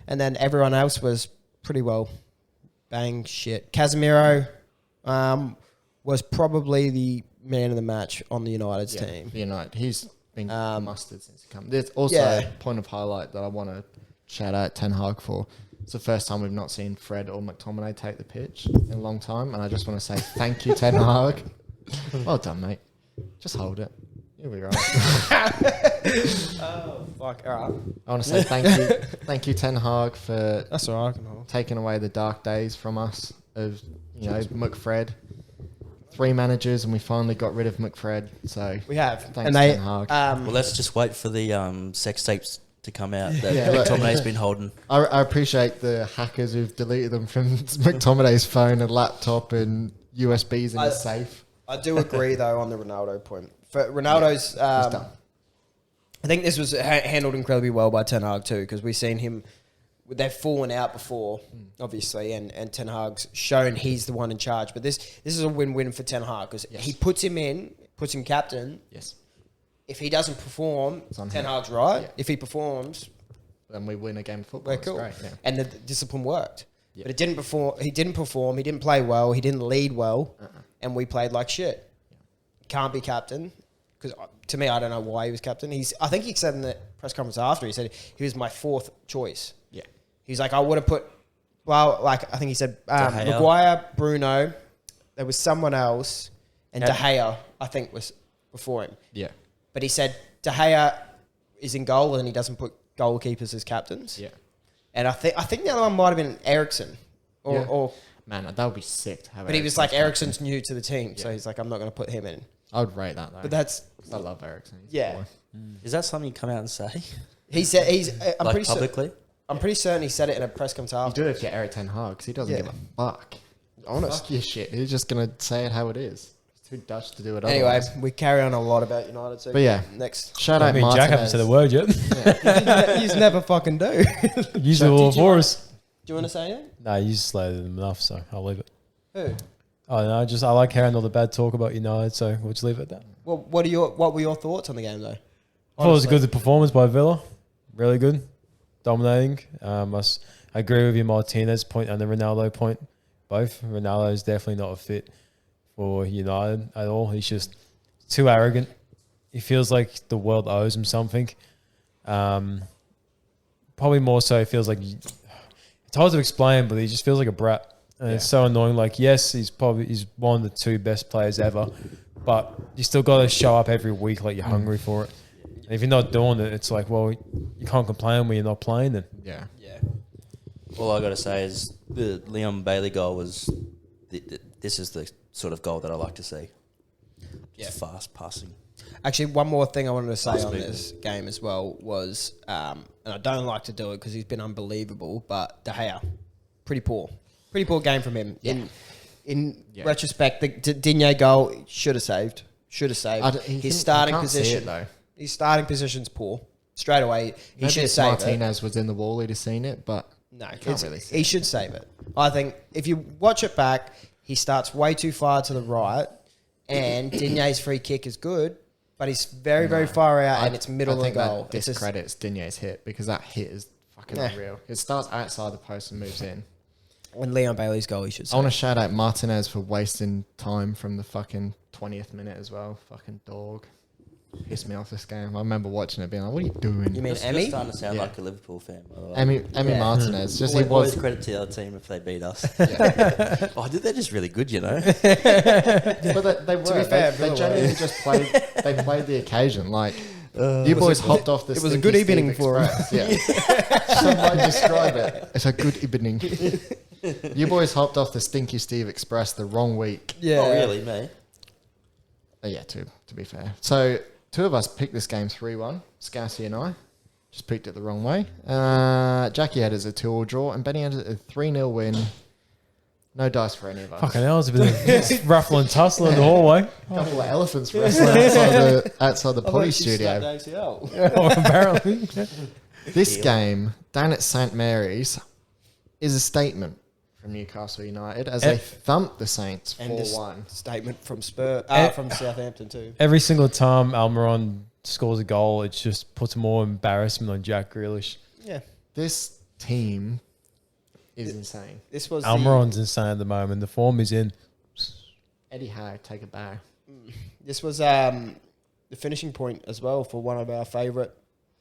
And then everyone else was pretty well bang shit. Casemiro was probably the man of the match on the United's team. For United, he's been mustard since he come. There's also a point of highlight that I want to shout out Ten Hag for. It's the first time we've not seen Fred or McTominay take the pitch in a long time, and I just want to say thank you, Ten Hag. Well done, mate. Just hold it. You'll be right. Oh, fuck. All right. I want to say thank you, Ten Hag, for That's all right. I can hold. taking away the dark days from us of McFred. 3 managers, and we finally got rid of McFred. So We have. Thanks, and they, Ten Hag. Well, let's just wait for the sex tapes to come out that Yeah, look. McTominay's been holding. I appreciate the hackers who've deleted them from McTominay's phone and laptop and USBs in his safe. I do agree, though, on the Ronaldo point. For Ronaldo's, He's done. I think this was handled incredibly well by Ten Hag too, because we've seen him. They've fallen out before, obviously, and Ten Hag's shown he's the one in charge. But this is a win-win for Ten Hag because he puts him captain. Yes. If he doesn't perform, on Ten him. Hag's right. Yeah. If he performs, Then we win a game of football. we're It's cool. great. Yeah. And the discipline worked. Yeah. But it didn't perform. He didn't perform. He didn't play well. He didn't lead well, and we played like shit. Can't be captain because to me, I don't know why he was captain. I think he said in the press conference after he said he was my 4th choice. Yeah. He's like, I would have put, I think he said De Gea. Maguire, Bruno, there was someone else, and De Gea, I think, was before him. Yeah. But he said De Gea is in goal and he doesn't put goalkeepers as captains. Yeah. And I think the other one might have been Ericsson. Or Man, that would be sick to have. but he was like, Ericsson's new to the team, so he's like, I'm not going to put him in. I would rate that though. But that's, I love Ericsson. He's yeah. a boy. Is that something you come out and say? He said, I'm Like pretty publicly? I'm pretty certain he said it in a press conference You after. do have to get Eric Ten Hag because he doesn't Yeah. give a fuck. honest. Fuck your shit. He's just going to say it how it is. He's too Dutch to do it Anyway, otherwise. we carry on a lot about United. So But yeah. next. Shout I out mean, Martinez. Jack haven't said a word yet. You never fucking do. Use it all Did you for wanna- us. Do you want to say it? Nah, you just slated them enough, so I'll leave it. Who? Oh no, I like hearing all the bad talk about United, so we'll just leave it at that. Well, what were your thoughts on the game though? I thought it was a Honestly. good performance by Villa. Really good. Dominating. I agree with you, Martinez point and the Ronaldo point. Both. Ronaldo is definitely not a fit for United at all. He's just too arrogant. He feels like the world owes him something. Probably more so, he feels like... It's hard to explain, but he just feels like a brat. And it's so annoying. Like, yes, he's one of the 2 best players ever, but you still got to show up every week like you're hungry for it. And if you're not doing it, it's like, well, you can't complain when you're not playing then. Yeah. Yeah. All I got to say is the Leon Bailey goal was. This is the sort of goal that I like to see. Just fast passing. Actually, one more thing I wanted to say Last on week. this game as well was, and I don't like to do it because he's been unbelievable, but De Gea, pretty poor game from him. Yeah. In retrospect, the Digne goal should have saved. His starting position, though. His starting position's poor. Straight away, he Maybe should if save it. Martinez was in the wall, he'd have seen it, but No, can't really see he should save it. I think if you watch it back, he starts way too far to the right, and Digne's free kick is good, but he's very far out, and it's middle of the goal. That discredits Digne's hit because that hit is fucking unreal. It starts outside the post and moves in. When Leon Bailey's goal, he should I save. want to shout out Martinez for wasting time from the fucking 20th minute as well. Fucking dog. Pissed me off this game. I remember watching it being like, what are you doing? You mean You're Emmy? starting to sound Yeah. like a Liverpool fan, by the way. Emmy Yeah. Martinez. Just Always credit to the other team if they beat us. Yeah. Oh, they're just really good, you know. But they were. be fair, they Villa genuinely were. just played. They played the occasion. Like you boys hopped off the. it was a Stinky good Steve evening for 'em. Express. Yeah. Somebody describe it. It's a good evening. You boys hopped off the Stinky Steve Express the wrong week. Yeah. Oh, really, me? Yeah, to be fair. So 2 of us picked this game 3-1. Scassy and I just picked it the wrong way. Jackie had it as a 2-2 draw, and Benny had it as a 3-0 win. No dice for any of us. Fucking hell, it's a bit of ruffle and tussle in the hallway. A couple of elephants wrestling outside the potty studio. Oh, apparently. This game, down at St Mary's, is a statement from Newcastle United as they thumped the Saints And this 4-1. statement from from Southampton too. Every single time Almiron scores a goal, it just puts more embarrassment on Jack Grealish. Yeah. This team is insane. This was Almiron's insane at the moment. The form is in. Eddie Howe, take a bow. This was the finishing point as well for one of our favourite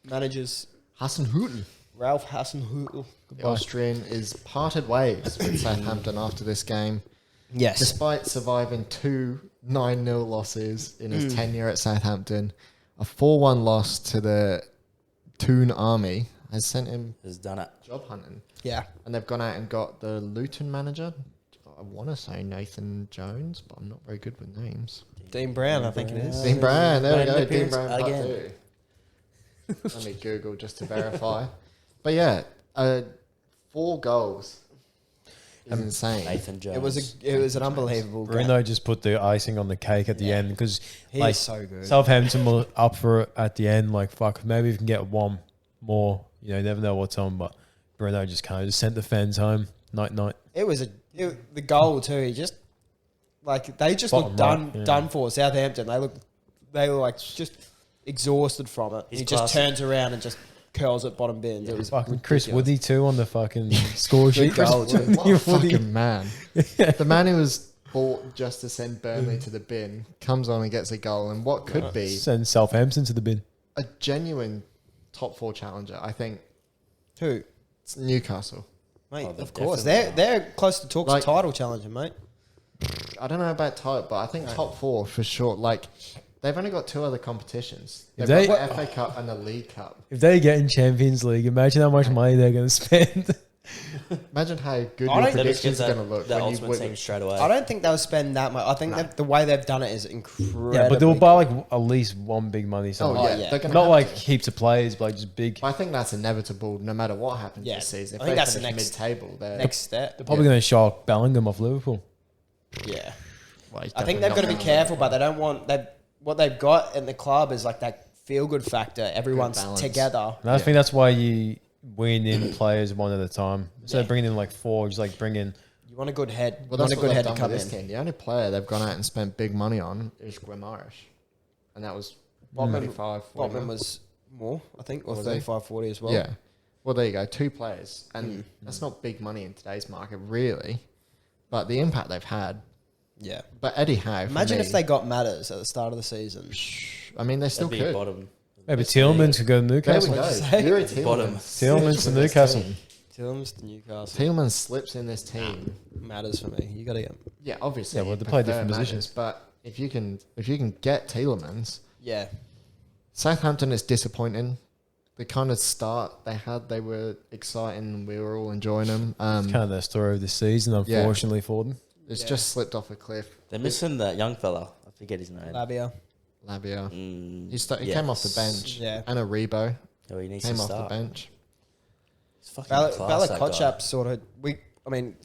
managers, Hassan Hüttl, Ralph Hasenhüttl. the Austrian, is parted ways with Southampton after this game. Yes. Despite surviving 2 9-0 losses in his tenure at Southampton, a 4-1 loss to the Toon Army has sent him Has done it. job hunting. Yeah. And they've gone out and got the Luton manager. I want to say Nathan Jones, but I'm not very good with names. Dean Brown, I think it is. Dean Brown, there we Made an go. Dean appearance Brown part again. 2. Let me Google just to verify. But yeah, 4 goals is insane. Nathan Jones. It was an unbelievable game. Bruno just put the icing on the cake at the end because He like is so good. Southampton were up for it at the end. Like, fuck, maybe we can get one more. You know, you never know what's on, but Bruno just kind of just sent the fans home. Night. It was the goal too. He just they just Bottom looked right, yeah. done for. Southampton. They were like just exhausted from it. He's He just classy. turns around and just curls at bottom bins. It was Fucking Chris ridiculous. Woody too on the fucking score sheet. Good goal, too. What a fucking man. The man who was bought just to send Burnley to the bin comes on and gets a goal. And what could be Send Southampton to the bin. a genuine top 4 challenger, I think Who? it's Newcastle. Mate, Oh, they're of course. definitely They're close to talks Like- title challenger, mate. I don't know about type, but I think top 4 for sure. Like, they've only got 2 other competitions. They've They- got the FA Cup and the League Cup. If they get in Champions League, imagine how much money they're going to spend. Imagine how good I your don't- They just predictions get are going to look that when you ultimate win. team straight away. I don't think they'll spend that much. I think that the way they've done it is incredible. Yeah, but they'll buy like at least one big money. Oh, Something. yeah. yeah. They're gonna Not have like to. heaps of players, but like just big. I think that's inevitable no matter what happens Yeah. this season. If I think they that's the finish next- mid-table, they're next step. They're probably going to shock Bellingham off Liverpool. Yeah. Well, he's I think definitely they've not got to be going careful, but they don't want what they've got in the club is like that feel good factor. Everyone's balance. together. And I think that's why you win in players one at a time. Instead of bringing in like four, just like bring in. You want a good head. Well, You want that's a what good they've head to done come with this in. team. The only player they've gone out and spent big money on is Guimaraes. And that was Botman 35, 40 Botman was more, I think, or Was he? 35, 40 as well. Yeah. Well, there you go. 2 players. And that's not big money in today's market, really. But the impact they've had. Yeah. But Eddie Howe, for Imagine me, if they got Matters at the start of the season. I mean, they still That'd be could. bottom. Maybe Tillman could go to There we Newcastle. go. What'd you say? Yuri Bottom. Tillman's to Newcastle. Tillman's to Newcastle. Tillman slips in this team. Matters for me. You got to get. Yeah, obviously. Yeah, well, you'd they play prefer different Matters, positions. But if you can get Tielemans, Yeah. Southampton is disappointing. The kind of start they had, they were exciting and we were all enjoying them. It's kind of their story of the season, Yeah. unfortunately for them. It's Yeah. just slipped off a cliff. They're missing that young fella. I forget his name. Labia. Labia. Mm, He came off the bench. Yeah. And Rebo Oh, he needs came to off the start. bench. It's fucking Bala class, that guy. Kotchap sort of.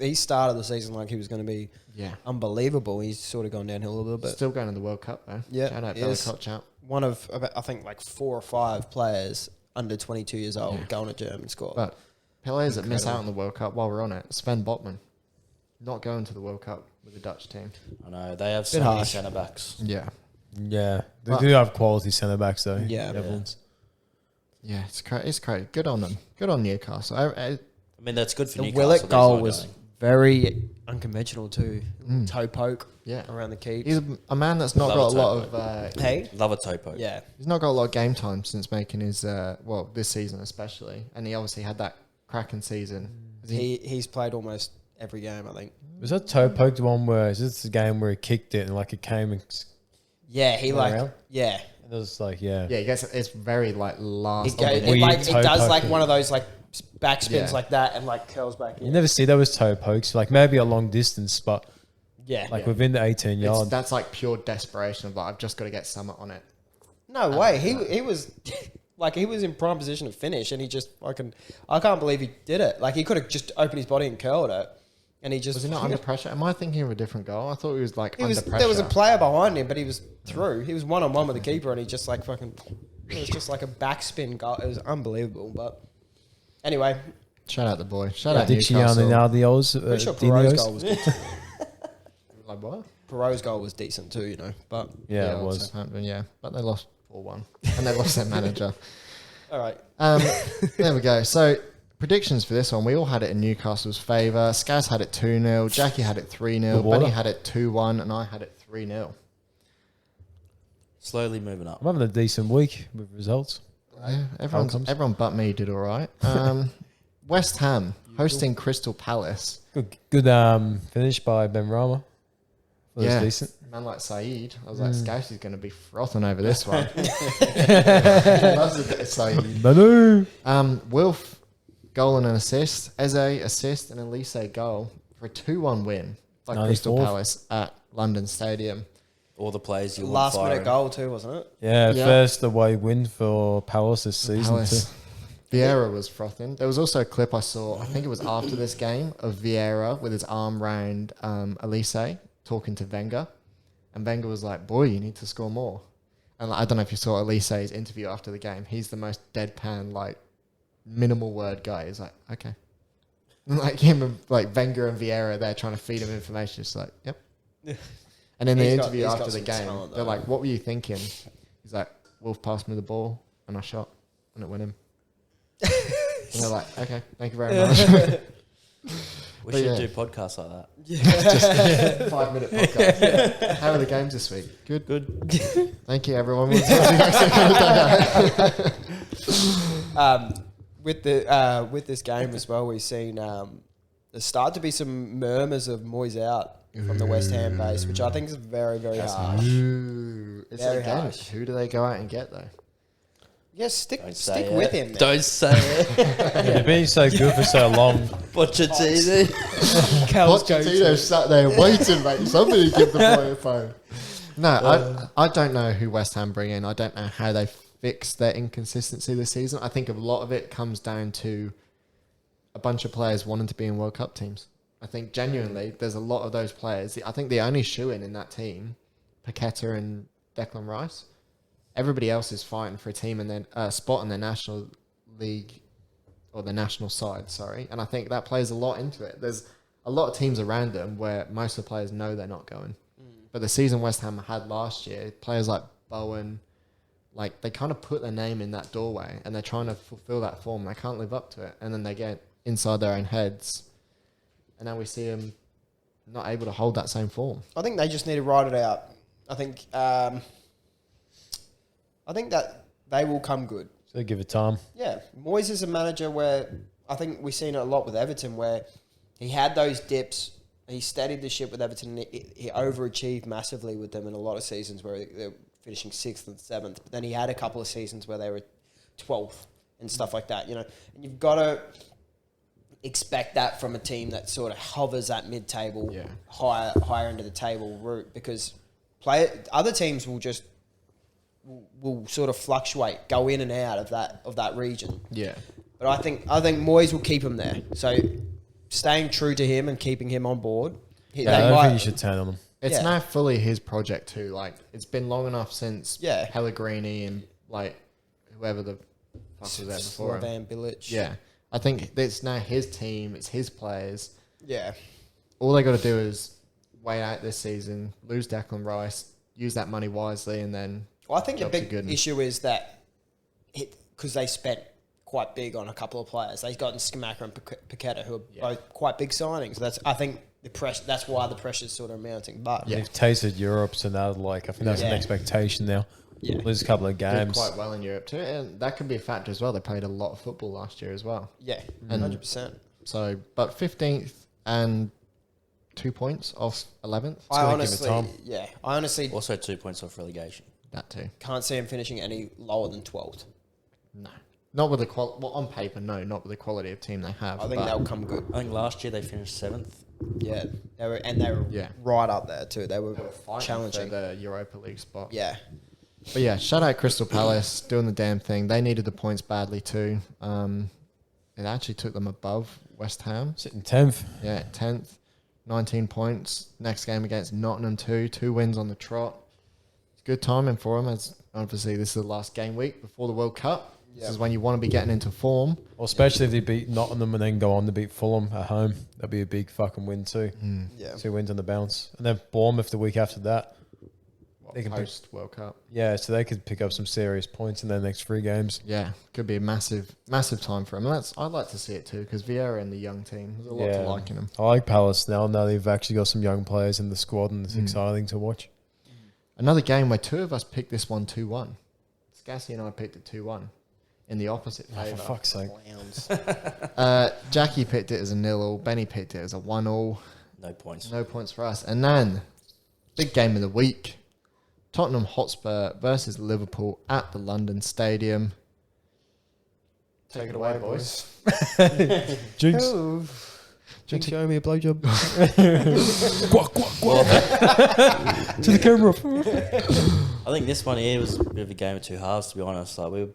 He started the season like he was going to be Yeah. unbelievable. He's sort of gone downhill a little bit. Still going to the World Cup though. Yeah, Shout out he Bella is. Kotchap. One of, I think, like 4 or 5 players under 22 years old Yeah. going to German squad. But players that miss Incredible. out on the World Cup while we're on it, Sven Botman. Not going to the World Cup with the Dutch team. I know they have so Bit many harsh. centre backs. Yeah. Yeah, they Well- do have quality centre backs though. Yeah. Evans. Yeah, it's crazy. Good on them. Good on Newcastle. I mean, that's good for the Newcastle. Willett that he's goal not was going. very unconventional too. Mm. Toe poke Yeah. around the keeps. He's a man that's not Love got a a lot toe of... Hey? Love a topo. Yeah. he's not got a lot of game time since making his... this season especially. And he obviously had that cracking season. He's played almost every game, I think. Was that toe poked one where is this the game where he kicked it and like it came and Yeah, he Went like... around? Yeah. it was like yeah. Yeah, he gets it's very like last... It Weird toe does like poking. one of those like back spins Yeah. like that and like curls back in. You never see those toe pokes, like maybe a long distance, but Yeah. like within the 18 yard. That's like pure desperation of like, I've just got to get Summit on it. No way. He was like he was in prime position to finish, and he just fucking. I can't believe he did it. Like he could have just opened his body and curled it, and he just Was he not under pressure? Am I thinking of a different goal? I thought he was like He under was, pressure. there was a player behind him, but he was through. He was 1-on-1 with the keeper, and he just like fucking. It was just like a backspin goal. It was unbelievable. But anyway, Shout out the boy. Shout out Dicciani Newcastle. now the O's. pretty sure Perot's goal Dino's. was decent. Like what? Perot's goal was decent too, you know. But Yeah, it well, was. Southampton, yeah, but they lost 4-1, and they lost their manager. all right, There we go. So predictions for this one, we all had it in Newcastle's favour. Skaz had it 2-0. Jackie had it 3-0. Good water. Benny had it 2-1, and I had it 3-0. Slowly moving up. I'm having a decent week with results. Yeah, Outcomes. everyone but me did all right. West Ham hosting Crystal Palace. Good finish by Ben Rama. That was decent. Man like Saeed. I was like, Scousey's going to be frothing over this one. He loves a bit of Saeed. Manu. Wilf, goal and an assist. Eze, assist, and Elise goal for a 2-1 win by Crystal 94th. Palace at London Stadium. All the players you last want minute firing. goal too, wasn't it? Yeah, Yeah. first away win for Palace this season Palace. too. Vieira was frothing. There was also a clip I saw, I think it was after this game, of Vieira with his arm round Elise talking to Wenger. And Wenger was like, boy, you need to score more. And like, I don't know if you saw Elise's interview after the game. He's the most deadpan, like, minimal word guy. He's like, okay. And like him and like Wenger and Vieira, they're trying to feed him information. Just like, yep. And in the He's got- interview he's after got the some game, talent, they're though. like, what were you thinking? He's like, Wolf passed me the ball and I shot and it went in. And they're like, okay, thank you very much. We But should yeah. do podcasts like that. Just 5 minute podcast. How are the games this week? Good. Good. Thank you, everyone. We'll talk to you next week. With this game as well, we've seen there start to be some murmurs of Moyes out from the West Ham base, which I think is very, very harsh. Ooh, it's Very again, harsh. who do they go out and get though? Yeah, stick Don't say with it. him. Man. Don't say it. They've been so good for so long. Pochettino. Pochettino sat there waiting, mate. Somebody give the boy a phone. No, I don't know who West Ham bring in. I don't know how they fix their inconsistency this season. I think a lot of it comes down to a bunch of players wanting to be in World Cup teams. I think genuinely there's a lot of those players. I think the only shoe-in in that team, Paqueta and Declan Rice. Everybody else is fighting for a team and then a spot in the National League or the national side, sorry. And I think that plays a lot into it. There's a lot of teams around them where most of the players know they're not going. But the season West Ham had last year, players like Bowen, like they kind of put their name in that doorway and they're trying to fulfill that form. They can't live up to it. And then they get inside their own heads. And now we see them not able to hold that same form. I think they just need to ride it out. I think that they will come good. So give it time. Yeah. Moyes is a manager where I think we've seen it a lot with Everton where he had those dips. He steadied the ship with Everton and he overachieved massively with them in a lot of seasons where they're finishing 6th and 7th. But then he had a couple of seasons where they were 12th and stuff like that, you know. And you've got to expect that from a team that sort of hovers at mid-table, higher end of the table route because other teams will sort of fluctuate, go in and out of that region. Yeah. But I think Moyes will keep him there. So staying true to him and keeping him on board. I don't think you should turn on him. It's now fully his project too. Like it's been long enough since Pellegrini and like whoever the fuck was there before him. Slaven Bilic. Yeah. I think it's now his team, it's his players. Yeah. All they got to do is wait out this season, lose Declan Rice, use that money wisely, and then. Well, I think the big issue is that because they spent quite big on a couple of players. They've gotten Skamaka and Paqueta, who are both quite big signings. I think that's why the pressure's sort of mounting. But they've tasted Europe, so now I think that's an expectation now. Yeah. Lose a couple of games. Did quite well in Europe too, and that could be a factor as well. They played a lot of football last year as well. Yeah, 100%. So, but 15th and 2 points off 11th. I honestly also 2 points off relegation. That too. Can't see him finishing any lower than 12th. No. Not with the quality. Well, on paper, no. Not with the quality of team they have. I think they'll come good. I think last year they finished 7th. Yeah, they were right up there too. They were challenging for the Europa League spot. Yeah, but yeah, shout out Crystal Palace doing the damn thing. They needed the points badly too. It actually took them above West Ham, sitting 10th. Yeah, 10th, 19 points. Next game against Nottingham too. 2 wins on the trot. It's good timing for them. As obviously this is the last game week before the World Cup. This is when you want to be getting into form. Well, especially if they beat Nottingham and then go on to beat Fulham at home. That'd be a big fucking win too. Yeah. 2 wins on the bounce. And then Bournemouth the week after that. They can post World Cup. Yeah, so they could pick up some serious points in their next 3 games. Yeah, could be a massive time for them. And I'd like to see it too because Vieira and the young team, there's a lot to like in them. I like Palace now. Now they've actually got some young players in the squad and it's exciting to watch. Another game where 2 of us picked this one 2-1. Scassi and I picked it 2-1. In the opposite favour. For fuck's sake. Jackie picked it as a 0-0. Benny picked it as a 1-0. No points. No points for us. And then, big game of the week. Tottenham Hotspur versus Liverpool at the London Stadium. Take it away, boys. Jinx. Jinx, show me a blowjob. Quack, quack, quack. To the camera. I think this one here was a bit of a game of two halves, to be honest. Like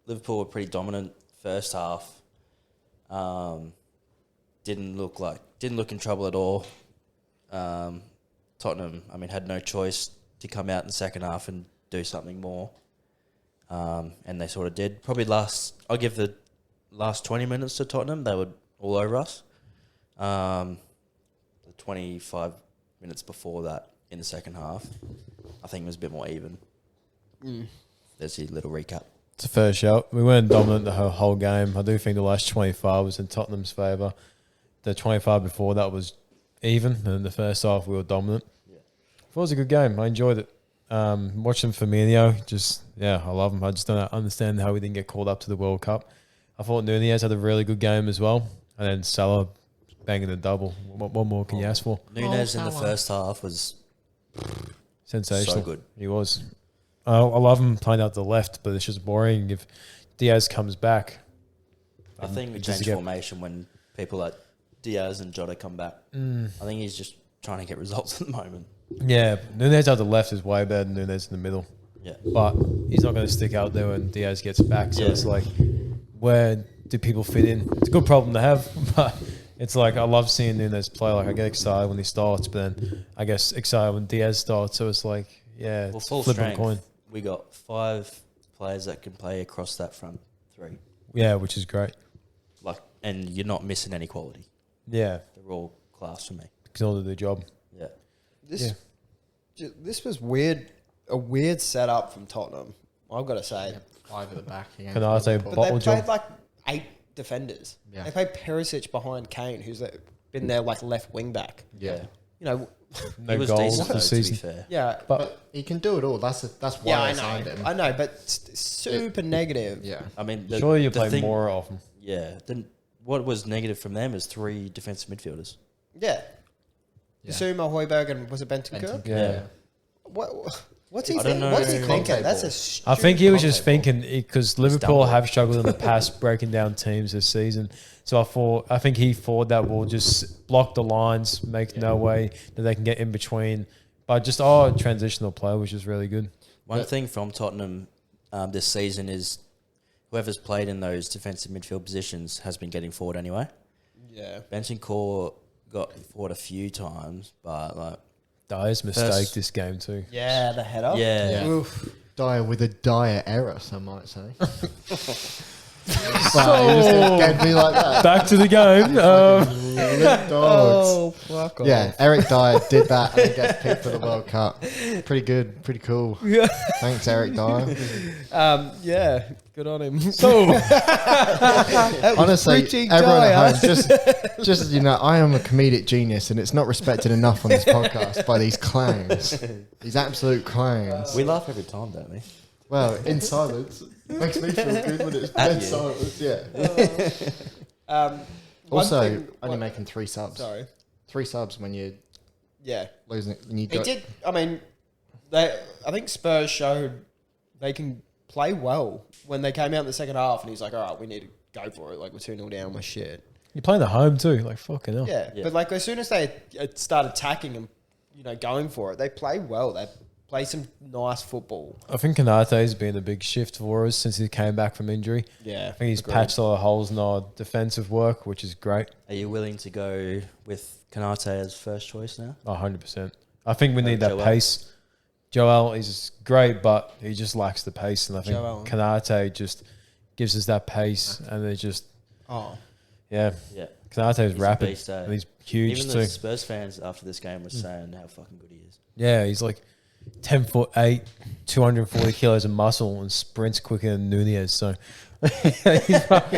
Liverpool were pretty dominant first half. Didn't look in trouble at all. Tottenham, had no choice to come out in the second half and do something more. And they sort of did. I'll give the last 20 minutes to Tottenham. They were all over us. The 25 minutes before that in the second half, I think it was a bit more even. There's your little recap. It's a fair shout. We weren't dominant the whole game. I do think the last 25 was in Tottenham's favour. The 25 before that was even, and in the first half we were dominant. Yeah. It was a good game. I enjoyed it. Watching Firmino, I love him. I just don't understand how he didn't get called up to the World Cup. I thought Nunez had a really good game as well, and then Salah banging the double. What more can you ask for? Nunez in the first half was sensational. So good. He was. I love him playing out to the left, but it's just boring if Diaz comes back. I think we change formation when people like Diaz and Jota come back. I think he's just trying to get results at the moment. Yeah, Nunez out the left is way better than Nunez in the middle. Yeah. But he's not going to stick out there when Diaz gets back. So it's like, where do people fit in? It's a good problem to have, but It's like I love seeing Nunes play. Like I get excited when he starts, but then I get excited when Diaz starts. So it's like, yeah, Well, it's full flipping a strength. coin. We got 5 players that can play across that front 3. Yeah, which is great. Like, and you're not missing any quality. Yeah, They're all class for me. because all do their job. Yeah. This was weird. A weird setup from Tottenham. I've got to say. 5 at the back again. Canate But bottle they played job. like 8 defenders. Yeah. They played Perisic behind Kane, who's been their like left wing back. Yeah. You know, No he was goals decent, though, this to be season. fair. yeah, But He can do it all. That's why yeah, I I signed know, him. I know, but super negative. Yeah. I mean, surely you the play thing- more often. Yeah. Then what was negative from them is 3 defensive midfielders. Yeah. Yeah. Zuma, Højbjerg, and was it Bentancur? Yeah. What's he I don't know. What's he Conte thinking? That's a ball. stupid I think he was Conte just thinking because Liverpool dumb. have struggled in the past breaking down teams this season. So I think he thought that will just block the lines, make no way that they can get in between. But just transitional play, which is really good. One thing from Tottenham this season is whoever's played in those defensive midfield positions has been getting forward anyway. Yeah. Bentancur got forward a few times, but like Dyer's mistake First- this game too. Yeah, the header. yeah, Yeah. Oof. Dire with a dire error, some might say. But he just gave me like that. Back to the game. Dogs. Oh, fuck off. Yeah, Eric Dyer did that and gets picked for the World Cup. Pretty good, pretty cool. Thanks, Eric Dyer. Yeah, good on him. Honestly, pretty everyone dire. at home, just you know, I am a comedic genius, and it's not respected enough on this podcast by these clowns, these absolute clowns. we laugh every time, don't we? Well, in silence makes me feel good when it's At dead you. silence. Yeah. One Also, thing- only making 3 subs. Sorry. 3 subs when you're Yeah. losing it. When you It got, did. I mean, I think Spurs showed they can play well when they came out in the second half, and he's like, "All right, we need to go for it. Like we're 2-0 down, we're shit." You're playing at home too. Like fucking hell. Yeah. Yeah. But like as soon as they start attacking and going for it, they play well. They play some nice football. I think Kanate's been a big shift for us since he came back from injury. Yeah. I think he's agreed. patched a lot of holes in our defensive work, which is great. Are you willing to go with Canate as first choice now? 100%. I think we need that Joel. pace. Joel is great, but he just lacks the pace. And I think Joel. Kanate just gives us that pace. And they just, Oh. yeah. Yeah. Kanate is He's a rapid. beast, eh? And he's huge Even too. the Spurs fans after this game were saying how fucking good he is. Yeah, he's like 10'8", 240 kilos of muscle and sprints quicker than Nunez. So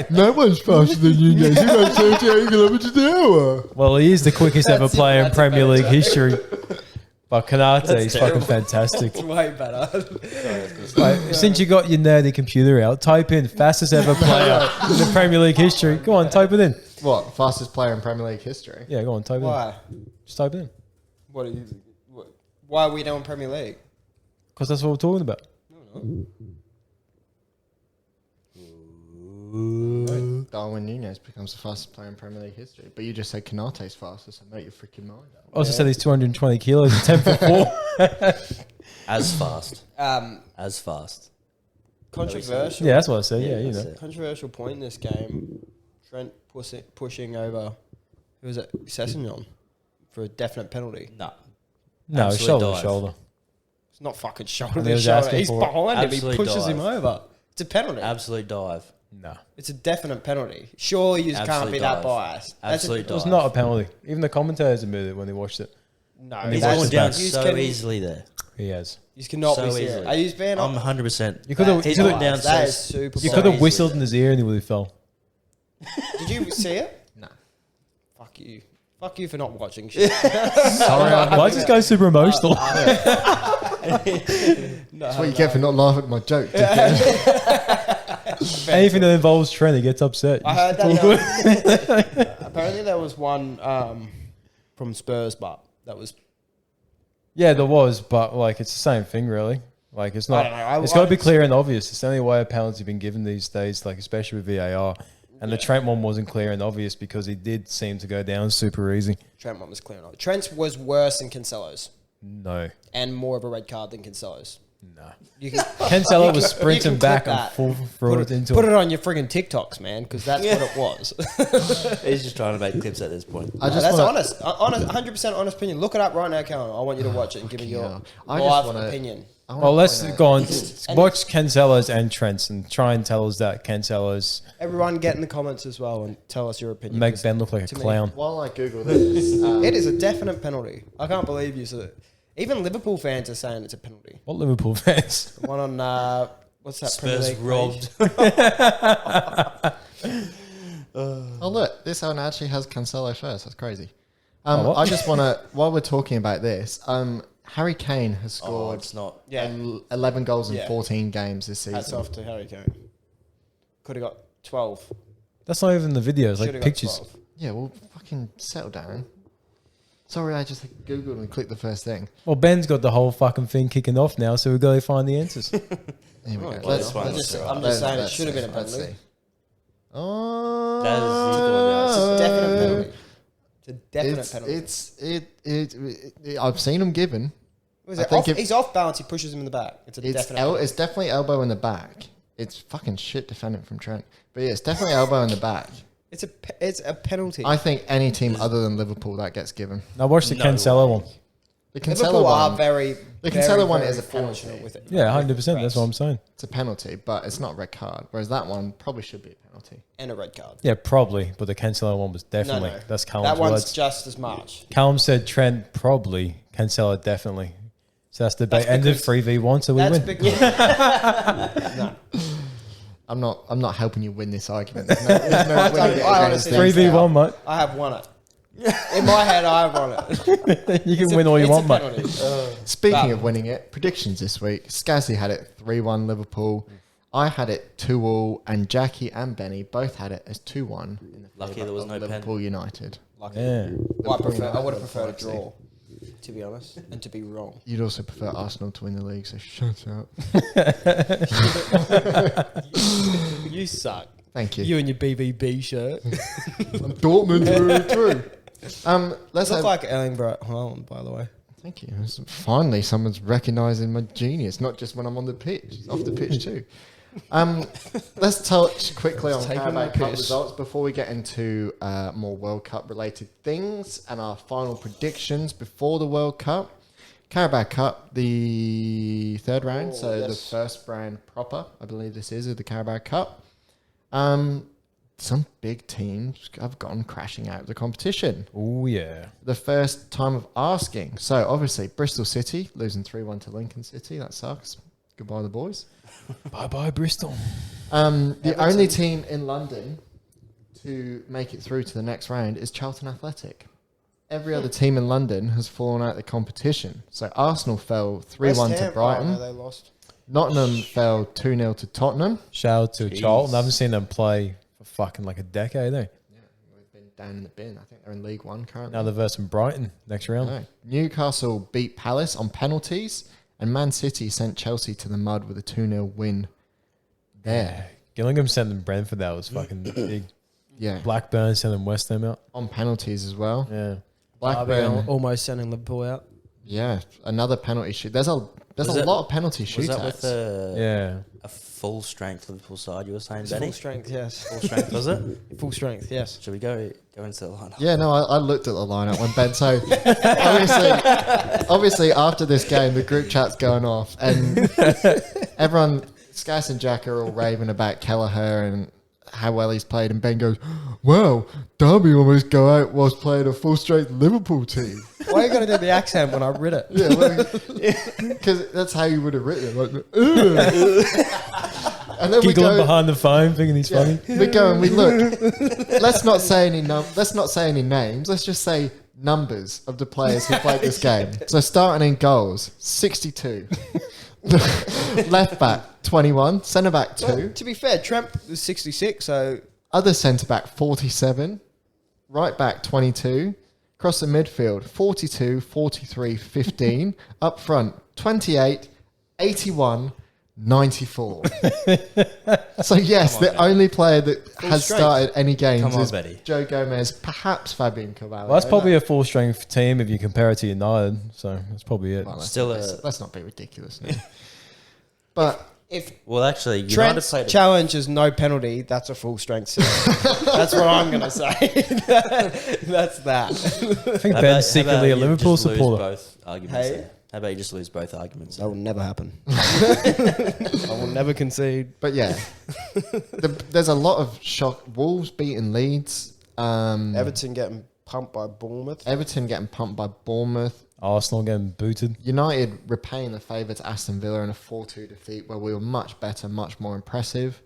no one's faster than you guys. You got 38 kilometers an hour. well, he is the quickest ever player in that's a Premier better League joke. history. But Kanate That's is terrible. fucking fantastic. It's way better. Like, since you got your nerdy computer out, type in fastest ever player in the Premier League history. Go on, type it in. What? Fastest player in Premier League history? Yeah, go on, type it in. Why? Just type it in. What are you? Why are we doing Premier League? Because that's what we're talking about. Darwin Nunez becomes the fastest player in Premier League history. But you just said Kanate's fastest, so make your freaking mind up. I also said he's 220 kilos and 10'4". As fast. Um, As fast. controversial. Yeah, that's what I said. Yeah, you that's know. it. Controversial point in this game. Trent pushing over. Who was it? Sessegnon for a definite penalty. No. No, Absolute shoulder to dive. shoulder. It's not fucking shoulder And he to was shoulder. asking He's for it. behind him. He Absolute pushes dive. him over. It's a penalty. Absolute dive. No. It's a definite penalty. Surely you can't Absolute be that dive. biased. That's Absolute It was dive. not a penalty. Even the commentators admitted it when they watched it. No, He's He's That's going just down bad. You so can- easily there. He has. You cannot So be serious. easily. Are you being I'm 100%. You could have. He's You going could down have. That so is super. You So could have easily whistled there. in his ear and he would have fell. Did you see it? No. Fuck you. Fuck you for not watching shit. Sorry, Why is this guy super emotional? that's what you get for not laughing at my joke. dickhead. Anything that involves Trent, he gets upset. I heard that. Apparently, there was one from Spurs, but that was. Yeah, there was, but like it's the same thing, really. Like it's not. I don't know. It's got to be clear and obvious. It's the only way a penalty been given these days, like especially with VAR. And the Trent one wasn't clear and obvious because he did seem to go down super easy. Trent one was clear enough. Trent's was worse than Cancelo's No, and more of a red card than Cancelo's. Nah. You can Cancelo was sprinting clip back that. and full forward into put it. it on your friggin' TikToks, man, because that's what it was. He's just trying to make clips at this point. I just That's wanna, honest, 100% honest opinion. Look it up right now, Callum. I want you to watch it and give me your hell. I just live wanna- opinion. I wanna Well, let's point out- go on. And Watch Cancelo's and Trent's and try and tell us that Cancelo's Everyone get in the comments as well and tell us your opinion. make 'cause Ben look like a to me- clown. While I Google this, It is a definite penalty. I can't believe you said it. Even Liverpool fans are saying it's a penalty. What Liverpool fans? The one on what's that? Premier Spurs League robbed. oh look, this one actually has Cancelo first. That's crazy. What? I just want to, while we're talking about this, Harry Kane has Oh, scored it's not. Yeah, 11 goals in Yeah. 14 games this season. hats off to Harry Kane. Could have got 12. That's not even the videos, Should like have pictures. got 12. Yeah, well, fucking settle down. Sorry, I just Googled and clicked the first thing. Well, Ben's got the whole fucking thing kicking off now, so we've got to find the answers. Here we Oh, go. well, this one I'm looks just, alright. I'm just saying it Let's should have see, been a let's penalty. see. Oh, That is- he's It's a definite penalty. It's a definite It's, penalty. I've seen them given. Was I it think off, if- he's off balance. He pushes him in the back. It's a definite. Penalty. It's definitely elbow in the back. It's fucking shit defending from Trent. But yeah, it's definitely elbow in the back. It's a penalty. I think any team other than Liverpool that gets given. Now watch the No Cancelo way. one. The Cancelo Liverpool are one, very. The very, Cancelo one very is a fortunate penalty. with it. Yeah, 100%. That's what I'm saying. it's a penalty, but it's not a red card. Whereas that one probably should be a penalty. And a red card. Yeah, probably, but the Cancelo one was definitely. No. That's Callum's That one's words. just as much. Callum said Trent probably, Cancelo definitely. So that's the debate. That's Ended because- 3v1, so we That's win. because. No. I'm not helping you win this argument. There's no I winning it honestly against don't these. 3v1, mate. I have won it. In my head, I have won it. You can win all you It's a want, mate. penalty. Speaking But- of winning it, predictions this week. Scazzy had it 3-1 Liverpool. I had it 2-2, and Jackie and Benny both had it as 2-1 in the Lucky favour there was of no pen. Liverpool United. Lucky. Yeah. Well, I would have Liverpool preferred a FC. draw, to be honest, and to be wrong. You'd also prefer Arsenal to win the league, so shut up. You suck. Thank you. You and your BVB shirt. Dortmund through. Let's Look have, like Erling Braut Haaland, by the way. Thank you. Finally, someone's recognising my genius, not just when I'm on the pitch, it's off the pitch too. Let's touch quickly on Taking Carabao the Cup piss. results before we get into more World Cup related things and our final predictions before the World Cup. Carabao Cup, the third round, so yes. the first round proper, I believe this is, of the Carabao Cup. Some big teams have gone crashing out of the competition. Oh, yeah. The first time of asking. So, obviously, Bristol City losing 3-1 to Lincoln City. That sucks. Goodbye, the boys. Bye-bye, Bristol. The only team in London to make it through to the next round is Charlton Athletic. Every other team in London has fallen out of the competition. So, Arsenal fell 3-1 to Brighton. Oh, no, they lost. Nottingham fell 2-0 to Tottenham. Shout out to Jeez. Charlton. I haven't seen them play for fucking like a decade, eh? We've been down in the bin. I think they're in League One currently. Now they're versing Brighton next round. No. Newcastle beat Palace on penalties, and Man City sent Chelsea to the mud with a 2-0 win there. Gillingham sending Brentford, that was fucking big. Yeah, Blackburn sending West Ham out. on penalties as well. Yeah. Blackburn, almost sending Liverpool out. yeah, another penalty shoot. There's a Was lot that- of penalty Was that with shootouts. Yeah. a full strength Liverpool side? You were saying, It's Benny? full strength, yes. Full strength, was it? Full strength, yes. Should we go into the lineup? Yeah, no, I looked at the lineup when Ben. So obviously, after this game, the group chat's going off, and everyone, Scass and Jack are all raving about Kelleher and how well he's played, and Ben goes, "Well, Derby almost go out whilst playing a full-strength Liverpool team." Why are you going to do the accent when I read it? Yeah, because that's how you would have written it. Like, "Ugh." And then we Giggling go, behind the phone, thinking he's yeah, funny. we go and we look. Let's not say any names. Let's just say numbers of the players who played this game. So starting in goals, 62. Left back, 21. Centre back, 2. Well, to be fair, Trent was 66, so Other centre back, 47. Right back, 22. Across the midfield, 42, 43, 15. Up front, 28, 81, 94. So yes, Come on, the only player that has strength. started any games Come on, is Betty. Joe Gomez, perhaps Fabian Carvalho. Well, that's probably a full strength team if you compare it to United. So that's probably it. Well, Still let's not be ridiculous. But Well, actually, United Trent's played. challenge is no penalty. That's a full strength set. That's what I'm going to say. That's that. I think Ben's secretly a Liverpool supporter. Both arguments. Hey? There? How about you just lose both arguments? That will never happen. I will never concede. But yeah, there's a lot of shock. Wolves beating Leeds. Everton getting pumped by Bournemouth. Everton getting pumped by Bournemouth. Arsenal getting booted. United repaying the favour to Aston Villa in a 4-2 defeat where we were much better, much more impressive.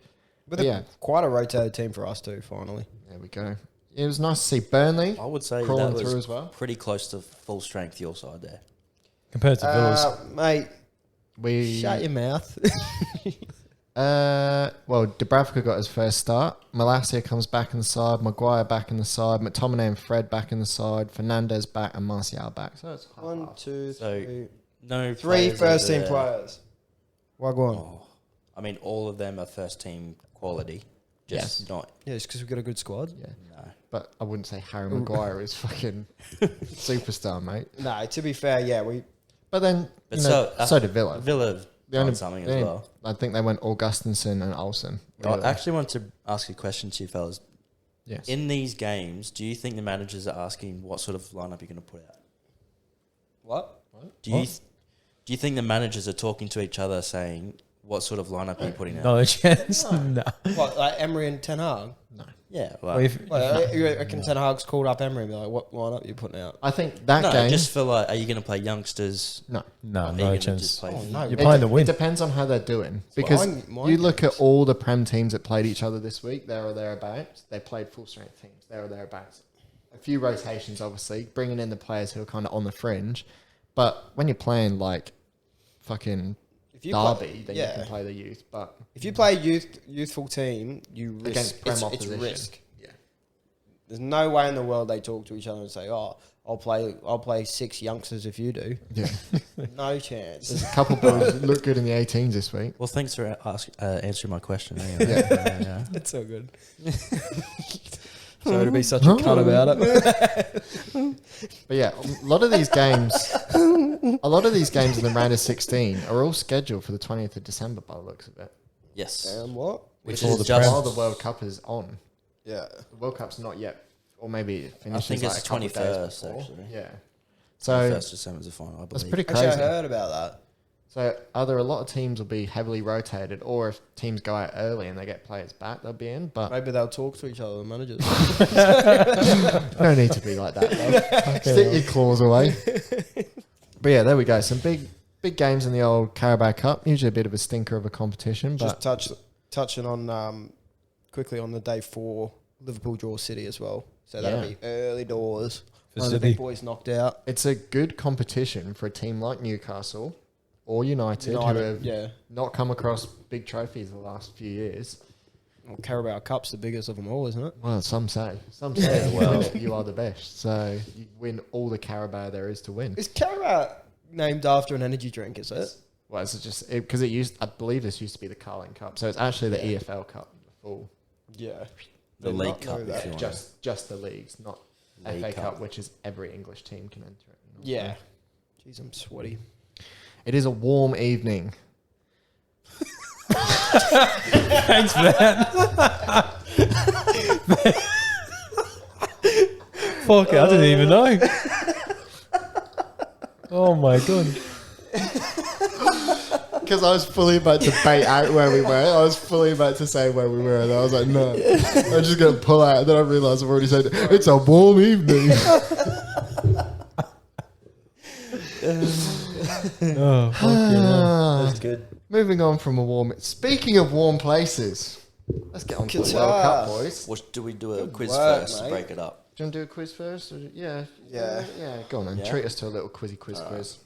But yeah, quite a rotated team for us too, finally. there we go. It was nice to see Burnley I would say crawling that through was as well. pretty close to full strength your side there. Compared to Villa's. Mate, We shut your mouth. well, Dubravka got his first start. Malacia comes back in the side. Maguire back in the side. McTominay and Fred back in the side. Fernandez back and Martial back. So it's half 1, half. 2, So, 3. No, 3 players first over team there. players. Wagwan. Oh, I mean, all of them are first team quality. Just Yes. not. Yeah, it's because we've got a good squad. Yeah, No. but I wouldn't say Harry Maguire is fucking superstar, mate. No, to be fair, yeah, we. But then, But you know, so, so did Villa. Villa The done only- something they- as well. I think they went Augustinson and Olsen. I actually want to ask a question to you fellas. Yes. In these games, do you think the managers are asking what sort of lineup you're going to put out? What? Do you think the managers are talking to each other saying what sort of lineup are you putting out? Not a chance. No. What, like Emery and Ten Hag? No. Yeah, Well, well, if, Like, you reckon Ten Hag's called up Emery and be like, what lineup you putting out? I think that no, game. just for like, are you going to play youngsters? no. no, Or are you no gonna chance. just play- Oh, no. You're playing to It win. depends on how they're doing. Because my you look guess. at all the Prem teams that played each other this week, there or thereabouts. They played full strength teams, there or thereabouts. A few rotations, obviously, bringing in the players who are kind of on the fringe. But when you're playing like fucking If you Derby, play, then you can play the youth. But If you play a youthful team, you risk against Prem it's opposition, risk. yeah, There's no way in the world they talk to each other and say, "Oh, I'll play 6 youngsters if you do." yeah. No chance. There's a couple boys that look good in the 18s this week. Well, thanks for answering my question. Anyway. Yeah. yeah. That's so good. Sorry to be such a cunt about it. But yeah, a lot of these games in the round of 16 are all scheduled for the 20th of December by the looks of it. Yes. And what? Which Before is the just while the World Cup is on. Yeah. The World Cup's not yet, or maybe it I finishes think like it's a couple of days 21st before. actually. Yeah. So 1st December is the final, I believe. that's pretty Actually, I crazy. heard about that. So either a lot of teams will be heavily rotated, or if teams go out early and they get players back, they'll be in. But Maybe they'll talk to each other, the managers. no need to be like that, though. Stick your claws away. But yeah, there we go. Some big games in the old Carabao Cup. Usually a bit of a stinker of a competition, but Just touching on quickly on the day 4, Liverpool draw City as well. So that'll Yeah. be early doors. For One of the City. big boys knocked out. it's a good competition for a team like Newcastle or United, who have yeah. not come across big trophies the last few years. Well, Carabao Cup's the biggest of them all, isn't it? Well, some say. Some say if you win it, you are the best. So you win all the Carabao there is to win. Is Carabao named after an energy drink, is it? Well, it's just because it used. I believe this used to be the Carling Cup, so it's actually the EFL Cup, the full. Yeah. The Did League not Cup, know if that. you want. Just the leagues, not League FA Cup. Cup, which is every English team can enter it. Yeah. Jeez, I'm sweaty. It is a warm evening. Thanks for that. Fuck it, I didn't even know. Oh my god. Because I was fully about to bait out where we were. I was fully about to say where we were, and I was like, no. I'm just going to pull out. And then I realised I've already said, it's a warm evening. Oh, fucking hell. That's good. Moving on from a warm... Speaking of warm places, let's get on to the Qatar. World Cup, boys. Well, do we do a Good quiz work, first mate. to break it up? Do you want to do a quiz first? Or, yeah. Yeah. Yeah, go on then. Yeah. Treat us to a little quiz quiz.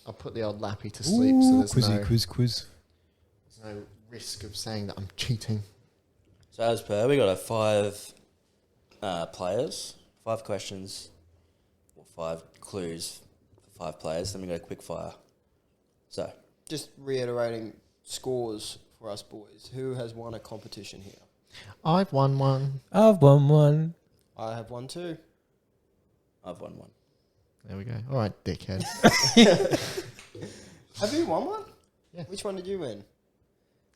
I'll put the old lappy to sleep so there's Quizzy, no, quiz. there's no risk of saying that I'm cheating. So as per, we got a 5 players, 5 questions, or 5 clues for 5 players. Then we go quick fire. So Just reiterating scores for us boys. Who has won a competition here? I've won one. I've won one. I have won 2. I've won 1. There we go. All right, dickhead. Have you won one? Yeah. Which one did you win?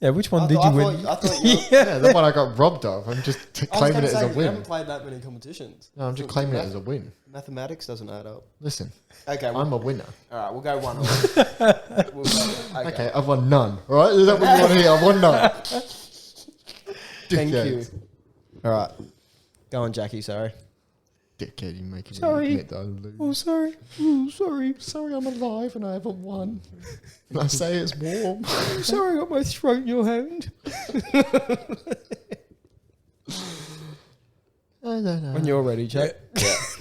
Yeah, which one did you win? I thought you Yeah, the one I got robbed of. I'm just claiming it as a We win. haven't played that many competitions. No, I'm just claiming it as a win. Mathematics doesn't add up. Listen, Okay, I'm a winner. all right, we'll go 1 all. Okay, I've won none. All right, is that what you want to hear? I've won none. Thank you. Dickhead. All right, go on, Jackie. Sorry. Dickhead, you making Sorry. me admit that I lose. Oh, sorry. Oh, sorry. Sorry, I'm alive and I haven't won. And I say it's warm. Sorry, I got my throat in your hand. I don't know. When you're ready, Jack.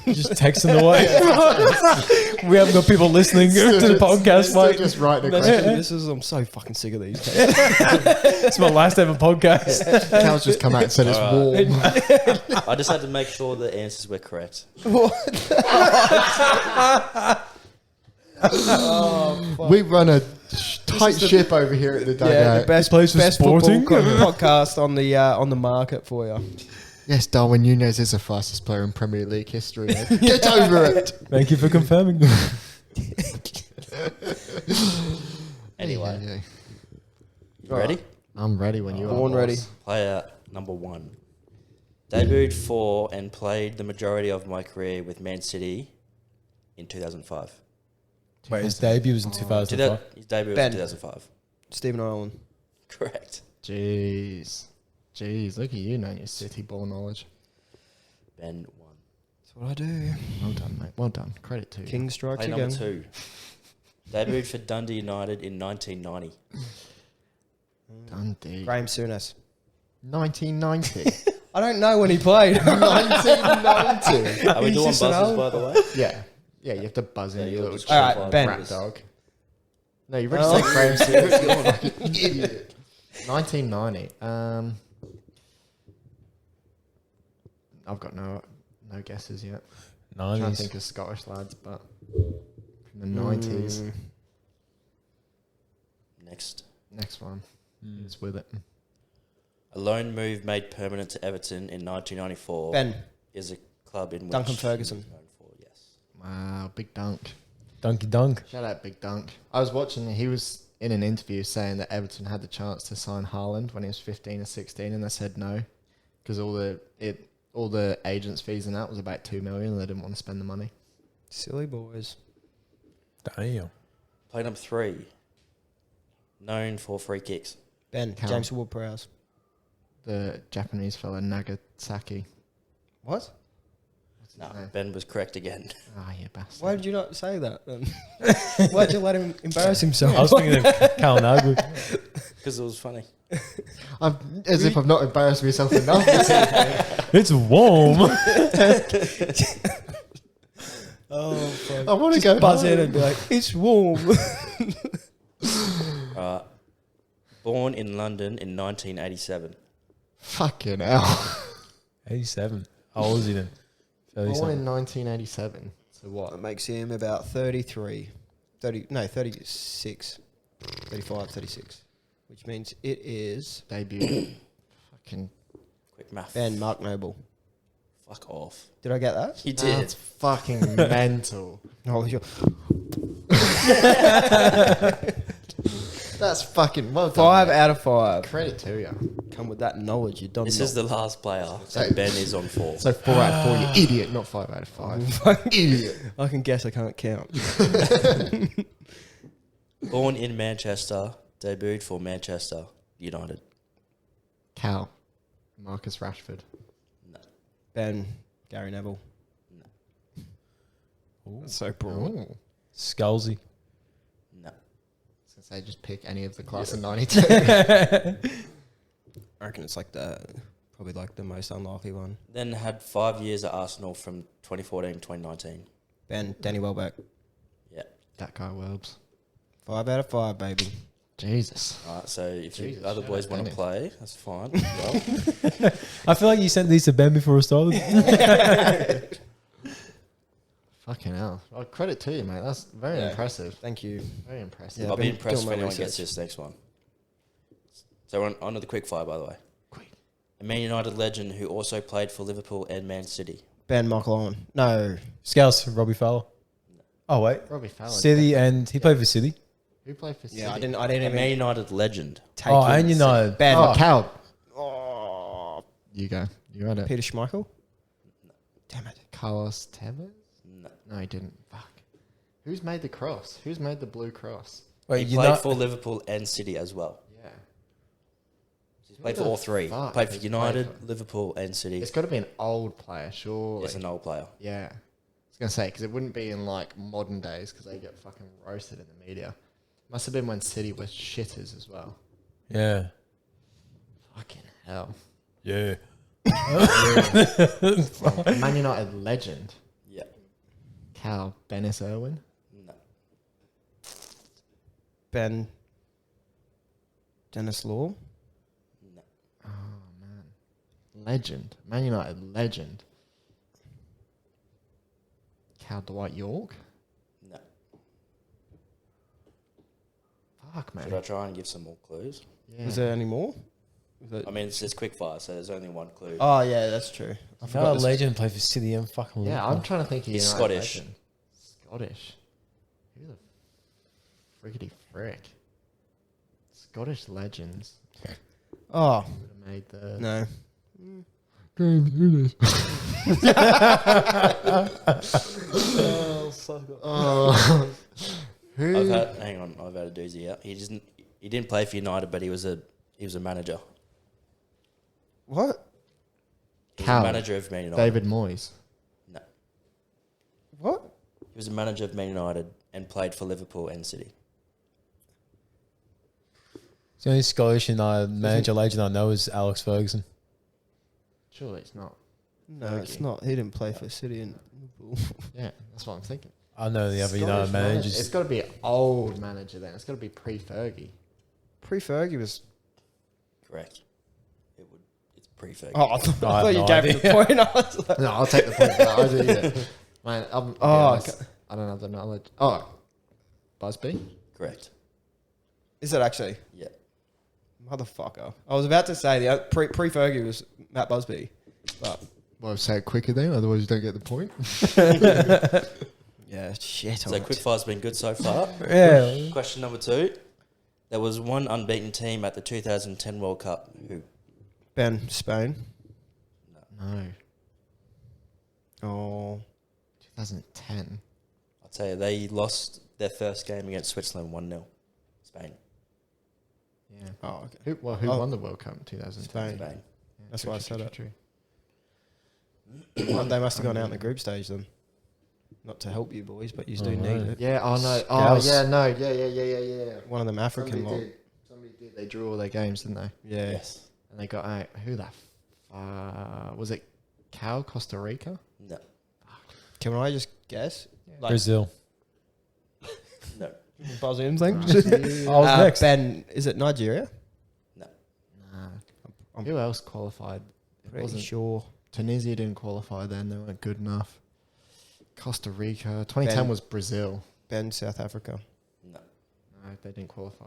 Just texting away. We haven't got people listening to the podcast, Still mate. just writing a question. I'm so fucking sick of these. It's my last ever podcast. Cal's just come out and said it's warm. I just had to make sure the answers were correct. We run a tight ship over here at the Dugout. Yeah, the best place for football sporting. podcast on the market for you. Yes, Darwin Núñez is the fastest player in Premier League history. Mate. Get over it. Thank you for confirming. Anyway, Yeah. you ready? I'm ready when you are. Born boss. ready. Player number 1. Debuted for and played the majority of my career with Man City in 2005. Wait, his debut was in 2005. His debut was Ben. in 2005. Stephen Ireland. Correct. Jeez, look at you knowing your City ball knowledge. Ben 1. That's what I do. Well done, mate. Well done. Credit to you. King strikes Player again. number 2. Debuted for Dundee United in 1990. Dundee. Graham Souness. 1990. I don't know when he played. 1990. Are we He's doing just an buzzers, old- by the way? Yeah. Yeah, you have to buzz in, Yeah, you you'll little just All right, qualify. Ben. rat dog. No, you've already said Graham Souness. You're like an idiot. 1990. I've got no guesses yet. I'm trying to think 90s. of Scottish lads, but from the 90s. Next. Next one is with it. A loan move made permanent to Everton in 1994 Ben. is a club in which Duncan he Ferguson. was known for, yes. Wow, big dunk. Dunky dunk. Shout out Big Dunk. I was watching, he was in an interview saying that Everton had the chance to sign Haaland when he was 15 or 16 and they said no because all the agents' fees and that was about 2 million and they didn't want to spend the money. Silly boys. Damn. Player number 3. Known for free kicks. Ben. Cal. James Ward-Prowse. The Japanese fella Nagasaki. What? What's his No, name? Ben was correct again. Ah, you bastard. Why did you not say that then? Why'd you let him embarrass himself? I was thinking of Cal Nagel. Because it was funny. As if I've not embarrassed myself enough. It's warm. Oh, fuck. I want to Just go buzz home. in and be like, it's warm. Born in London in 1987. Fucking hell. 87. How old is he then? Born 37. in 1987. So what? That makes him about 33. 36. 35, 36. Which means it is Debut. Fucking. Quick math. Ben Mark Noble. Fuck off. Did I get that? You did. That's fucking mental. Oh, you're That's fucking well done. 5 mate. out of 5. Credit to you. Come with that knowledge, you done. This is the last player that Ben is on for. So 4 out of 4, you idiot. Not 5 out of 5. Idiot. I can guess, I can't count. Born in Manchester, debuted for Manchester United. Cal. Marcus Rashford. No. Ben Gary Neville. That's so broad. Oh. Scalzi. No. So say just pick any of the class of 92. I reckon it's like probably like the most unlikely one. Then had 5 years at Arsenal from 2014 to 2019. Ben Danny Welbeck. Yeah. That guy Welbs. 5 out of 5, baby. Jesus. All right. So if you Jesus, other shout boys out want to Danny. play, that's fine. Well, I feel like you sent these to Ben before we started. Fucking hell. Well, credit to you, mate. That's very Yeah. impressive. Thank you. Very impressive. Yeah, I'll be been impressed doing if my anyone research. gets this next one. So we're on to the quick fire, by the way. Quick. A Man United legend who also played for Liverpool and Man City. Ben Michael Owen. No. Scouts, Robbie Fowler. Oh, wait. Robbie Fowler. City, and he played for City. Who played for City? Yeah, I didn't A even Man United legend. taking. and United. Ben. Oh, Cal. Oh, You go. You got it. Peter Schmeichel. Damn it. Carlos Tevez? No. No, he didn't. Fuck. Who's made the cross? Who's made the blue cross? Wait, He played for Liverpool and City as well. Yeah. He's played for all three. fuck Played for has United, played for- Liverpool, and City. It's got to be an old player, surely. Yes, an old player. Yeah. I was going to say, because it wouldn't be in like modern days because they get fucking roasted in the media. Must have been when City was shitters as well. Yeah. Fucking hell. Yeah. Man United legend. Yeah. Cal Dennis Irwin. No. Ben. Dennis Law. No. Oh, man. Legend. Man United legend. Cal Dwight York. No. Fuck, man. Should I try and give some more clues? Yeah. Is there any more? I mean, it's just quick fire, so there's only one clue. Oh yeah, that's true. I Not forgot a this. legend play for City and fucking Yeah, Liverpool. I'm trying to think. Of He's United Scottish. legend. Scottish. Who the frickety frick? Scottish legends Oh would have made the. no. Oh, who? Hang on, I've had a doozy out. He didn't play for United, but he was a manager. What? He was Cal. a manager of Man United. David Moyes. No. What? He was a manager of Man United and played for Liverpool and City. The only Scottish manager legend I know is Alex Ferguson. Surely it's not. No, it's not. He didn't play for City and Liverpool. Yeah, that's what I'm thinking. I know the other Scottish United manager. managers. It's got to be an old manager then. It's got to be pre-Fergie. Pre-Fergie was. Correct. It's pre-Fergie. Oh, I thought I have you no gave me the point. I was like, No, I'll take the point for that. I do, yeah. Man, I'll be honest, okay. I don't have the knowledge. Oh, Busby? Correct. Is it actually? Yeah. Motherfucker. I was about to say the pre-Fergie was Matt Busby. But Well, say it quicker then, otherwise you don't get the point. yeah, shit. So quick fire's been good so far. Yeah. Question number 2. There was one unbeaten team at the 2010 World Cup. Who? Ben, Spain. No. Oh. 2010. I'll tell you, they lost their first game against Switzerland 1-0. Spain. Yeah. Oh, okay. Who Oh. won the World Cup in 2010? Spain. Spain. Yeah, That's true, why I true, said true, it. true. Well, they must have gone out in the group stage then. Not to help you boys, but you do Oh, need no. it. Yeah, oh no. Oh, Gals. yeah, no. Yeah. One of them African lot. Somebody did. They drew all their games, didn't they? Yeah. Yes. And they got out. Who that? Was it Costa Rica? No. Can I just guess? Like Brazil. No. buzzing in thing. I was next. Ben, is it Nigeria? No. Nah. I'm Who else qualified? It Pretty wasn't sure. Tunisia didn't qualify then. They weren't good enough. Costa Rica. 2010 Ben. was Brazil. Ben, South Africa. No. No, they didn't qualify.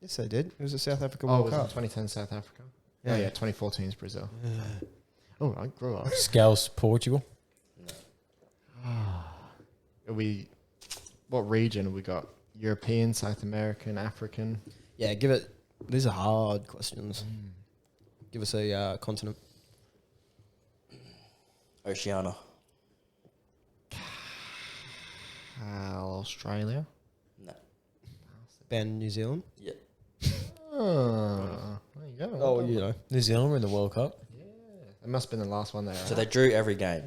Yes, they did. It was a South Africa Oh, World was it Cup. 2010 South Africa? Yeah. Oh, yeah. 2014 is Brazil. Oh, I grew up. Scales, Portugal. Are we? What region have we got? European, South American, African. Yeah, give it. These are hard questions. Give us a continent. Oceania. Australia. No. Ben, New Zealand. Yeah. Oh, there you go. Oh, you know. New Zealand were in the World Cup. It must have been the last one there. So they drew every game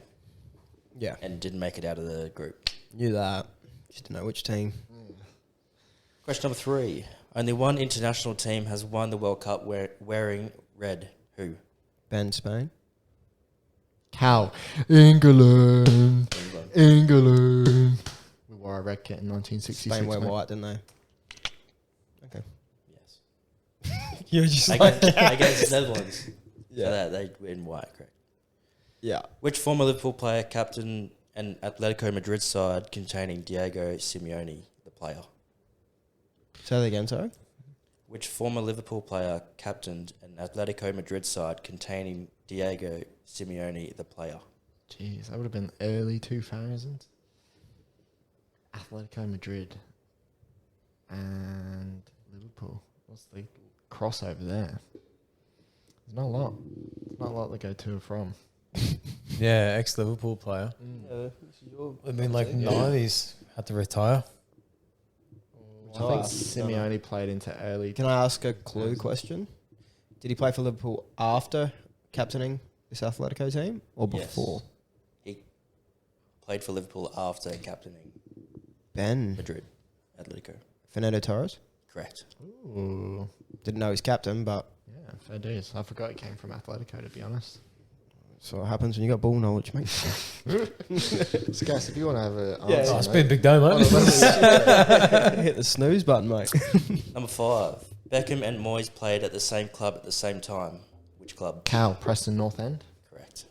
Yeah, and didn't make it out of the group. knew that. Just to know which team. Question number 3. Only one international team has won the World Cup wearing red. Who? Ben, Spain. Cal. England. England. England. We wore a red kit in 1966. Spain wear mate. white, didn't they? Okay. Yes. You're just Against the Netherlands. Yeah. So that they were in white, correct. Yeah. Which former Liverpool player captained an Atletico Madrid side containing Diego Simeone, the player? Say that again, sorry. Which former Liverpool player captained an Atletico Madrid side containing Diego Simeone, the player? Jeez, that would have been early 2000s. Atletico Madrid and Liverpool. What's the crossover there. There's not a lot. Not a lot to go to and from. Yeah, ex-Liverpool player. I mean, like 90s, had to retire. I think Simeone played into early. Can I ask a clue question? Did he play for Liverpool after captaining this Atletico team or before? Yes. He played for Liverpool after captaining Ben. Madrid, Atletico. Fernando Torres? Correct. Ooh. Didn't know he's captain, but Yeah, fair dues. I forgot he came from Atletico, to be honest. that's what happens when you got ball knowledge, mate. So, guys, if you want to have a answer, Oh, it's been a big day, mate. Hit the snooze button, mate. Number 5. Beckham and Moyes played at the same club at the same time. Which club? Cal, Preston North End. Correct.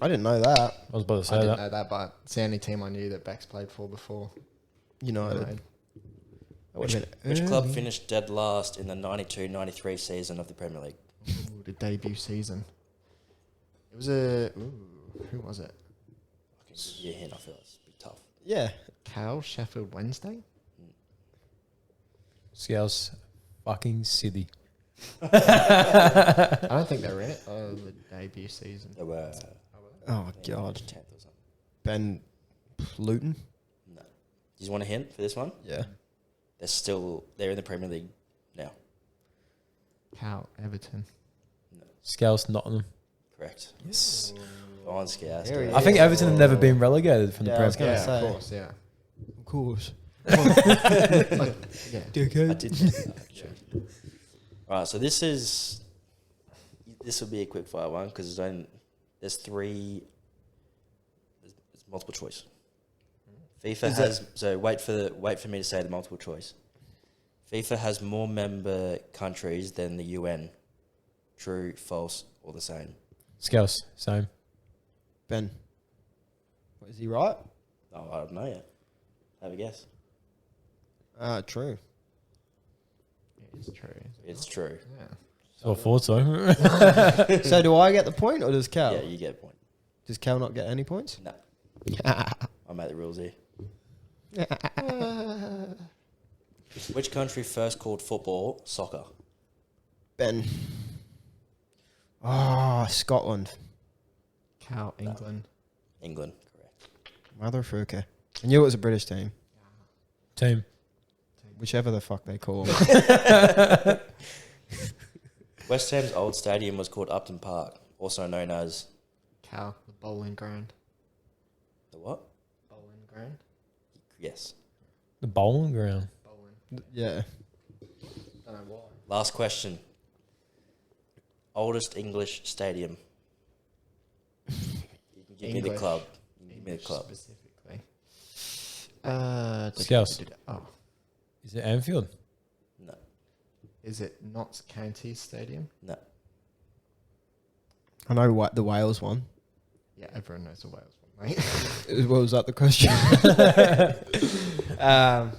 I didn't know that. I was about to I say didn't that. know that, but it's the only team I knew that Beck's played for before. United. Which club finished dead last in the 92-93 season of the Premier League? Ooh, the debut season. It was a... Ooh, who was it? I can give you a hint. I feel it's a bit tough. Yeah. Cal, Sheffield Wednesday? Scouts, fucking City. I don't think they were in it. Oh, the debut season. They were Oh, God. 10th or something. Ben Luton? No. Do you want a hint for this one? Yeah. They're in the Premier League now. Cal, Everton. No. Scouts, Nottingham. Correct. Yes. Go on, Scouts. There he I think is. Everton have never been relegated from Yeah, the I was Premier. gonna Yeah, say. of course, yeah. Of course. Yeah. I did know that, actually. Alright, so this will be a quick fire one because there's multiple choice. FIFA has wait for me to say the multiple choice. FIFA has more member countries than the UN. True, false, or the same? Scouts, same. Ben. Is he right? Oh, I don't know yet. Have a guess. True. It's true. It's true. Yeah. So I thought so. So do I get the point or does Cal? Yeah, you get a point. Does Cal not get any points? No, I made the rules here. Which country first called football soccer? Ben. Ah, Scotland. Cal, England. England, correct. Motherfucker. I knew it was a British team. Team. Whichever the fuck they call them. West Ham's old stadium was called Upton Park, also known as Cal, the bowling ground. the what? Bowling ground. Yes. The bowling ground. Bowling. Yeah. Don't know why. Last question. Oldest English stadium. You can give me the English. club. You can give me the club. Specifically. Scouts. Oh, Is it Anfield? No, is it Notts County Stadium? no. I know what the Wales one. Yeah, everyone knows the Wales one, mate. What was that the question? Yeah.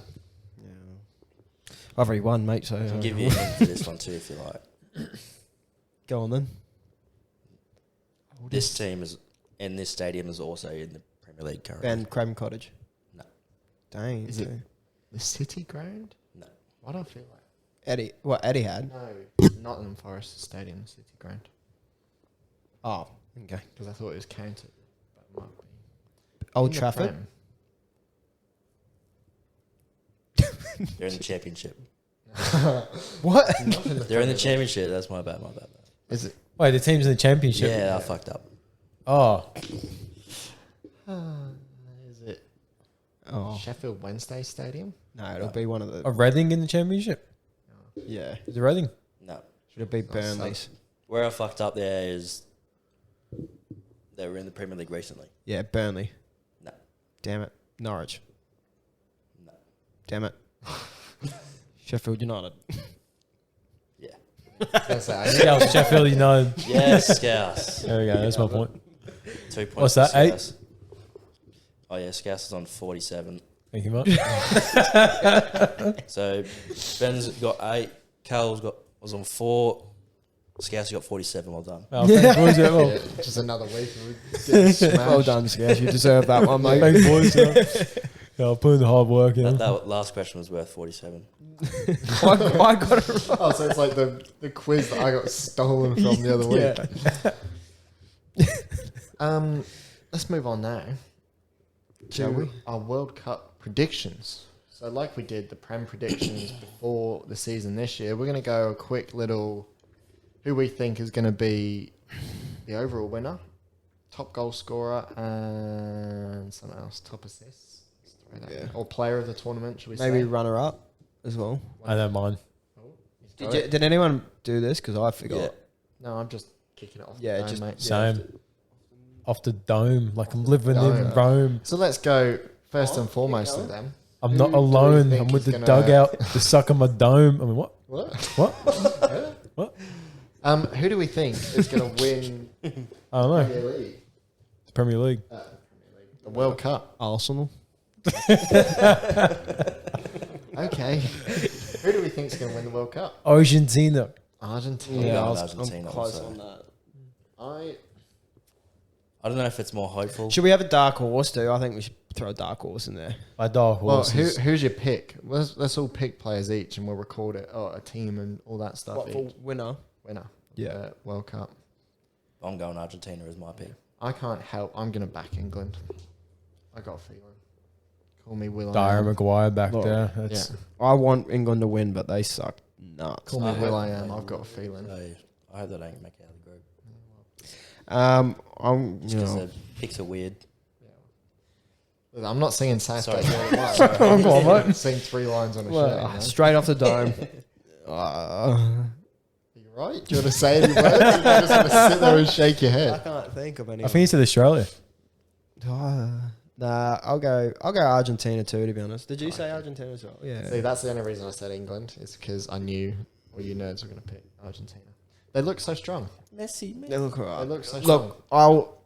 I've already won, mate, so I can give you a hint for this one too if you like. go on then. This team is in this stadium is also in the Premier League currently. Ben Craven Cottage. No. Dang. Is it the City Ground? No. Why do I feel like... Eddie had? No, Nottingham Forest Stadium, the City Ground. Oh, okay. Because I thought it was counted, but it might be. Old In the Trafford. Prem. They're in the championship. What? They're in the championship. That's my bad. Is it? Wait, the team's in the championship. Yeah, I fucked up. Oh, Is it Oh. Sheffield Wednesday Stadium? No, it'll be one of the... a Reading in the championship. Yeah. Is it Reading? No. Should it be not Burnley's? Where I fucked up there is they were in the Premier League recently. Yeah, Burnley. No. Damn it. Norwich. No. Damn it. Sheffield United. Yeah. Scouts, Sheffield United. Yes, Scouse. There we go. That's my point. 2 points. What's for that, 8? Scouse. Oh yeah, Scouse is on 47. Thank you much. So Ben's got 8. Cal's was on 4. Scouse got 47. Well done. Oh, thanks, boys. Yeah, well, Just another week of getting smashed. Well done, Scash. You deserve that one, mate. thanks, boys. Yeah, I'll put in the hard work. Yeah. That last question was worth 47. I got it right. Oh, so it's like the quiz that I got stolen from the other week. Let's move on now Shall we? our World Cup predictions. So like we did the Prem predictions before the season this year, we're going to go a quick little who we think is going to be the overall winner, top goal scorer, and something else, top assists. Yeah. Or player of the tournament, should we say? Maybe runner up as well. I don't mind. Did anyone do this? Because I forgot. Yeah. No, I'm just kicking it off. Yeah, the dome, just- mate. Same. Off the dome, like I'm living Dome. in Rome. So let's go first and foremost of them. I'm Who not do we alone. think I'm with is the gonna- dugout, the suck of my dome. I mean, what? What? What? What? Who do we think is going to win I don't know. Premier League? The Premier League. The World Cup. Arsenal. Okay. Who do we think is going to win the World Cup? Argentina. Argentina. Yeah, I was- Argentina I'm close also. on that. I don't know if it's more hopeful. Should we have a dark horse too? I think we should throw a dark horse in there. My dark Well, horses. who's your pick? Let's all pick players each, and we'll record it. Oh, a team and all that stuff. What for each. winner? Winner. Yeah. World Cup. I'm going Argentina as my pick. I can't help. I'm going to back England. I got a feeling. Call me Will. Dyer Maguire back Look, there. Yeah. That's I want England to win, but they suck nuts. Call me I Will. hope- I am. I've got a feeling. I hope they don't make it out of the group. I'm Just you because know, the picks are weird. I'm not singing Saturday. Sorry. Go on, mate. Sing 3 lines on a well, shirt. You know? straight off the dome. You right? Do you want to say any words? Or you just want to sit there and shake your I head? can't think of any. I think he said Australia. Nah, I'll go Argentina too. To be honest, did you say Argentina as well? Yeah. See, that's the only reason I said England is because I knew all you nerds were going to pick Argentina. They look so strong. Messi, They look alright. They look so strong. Look,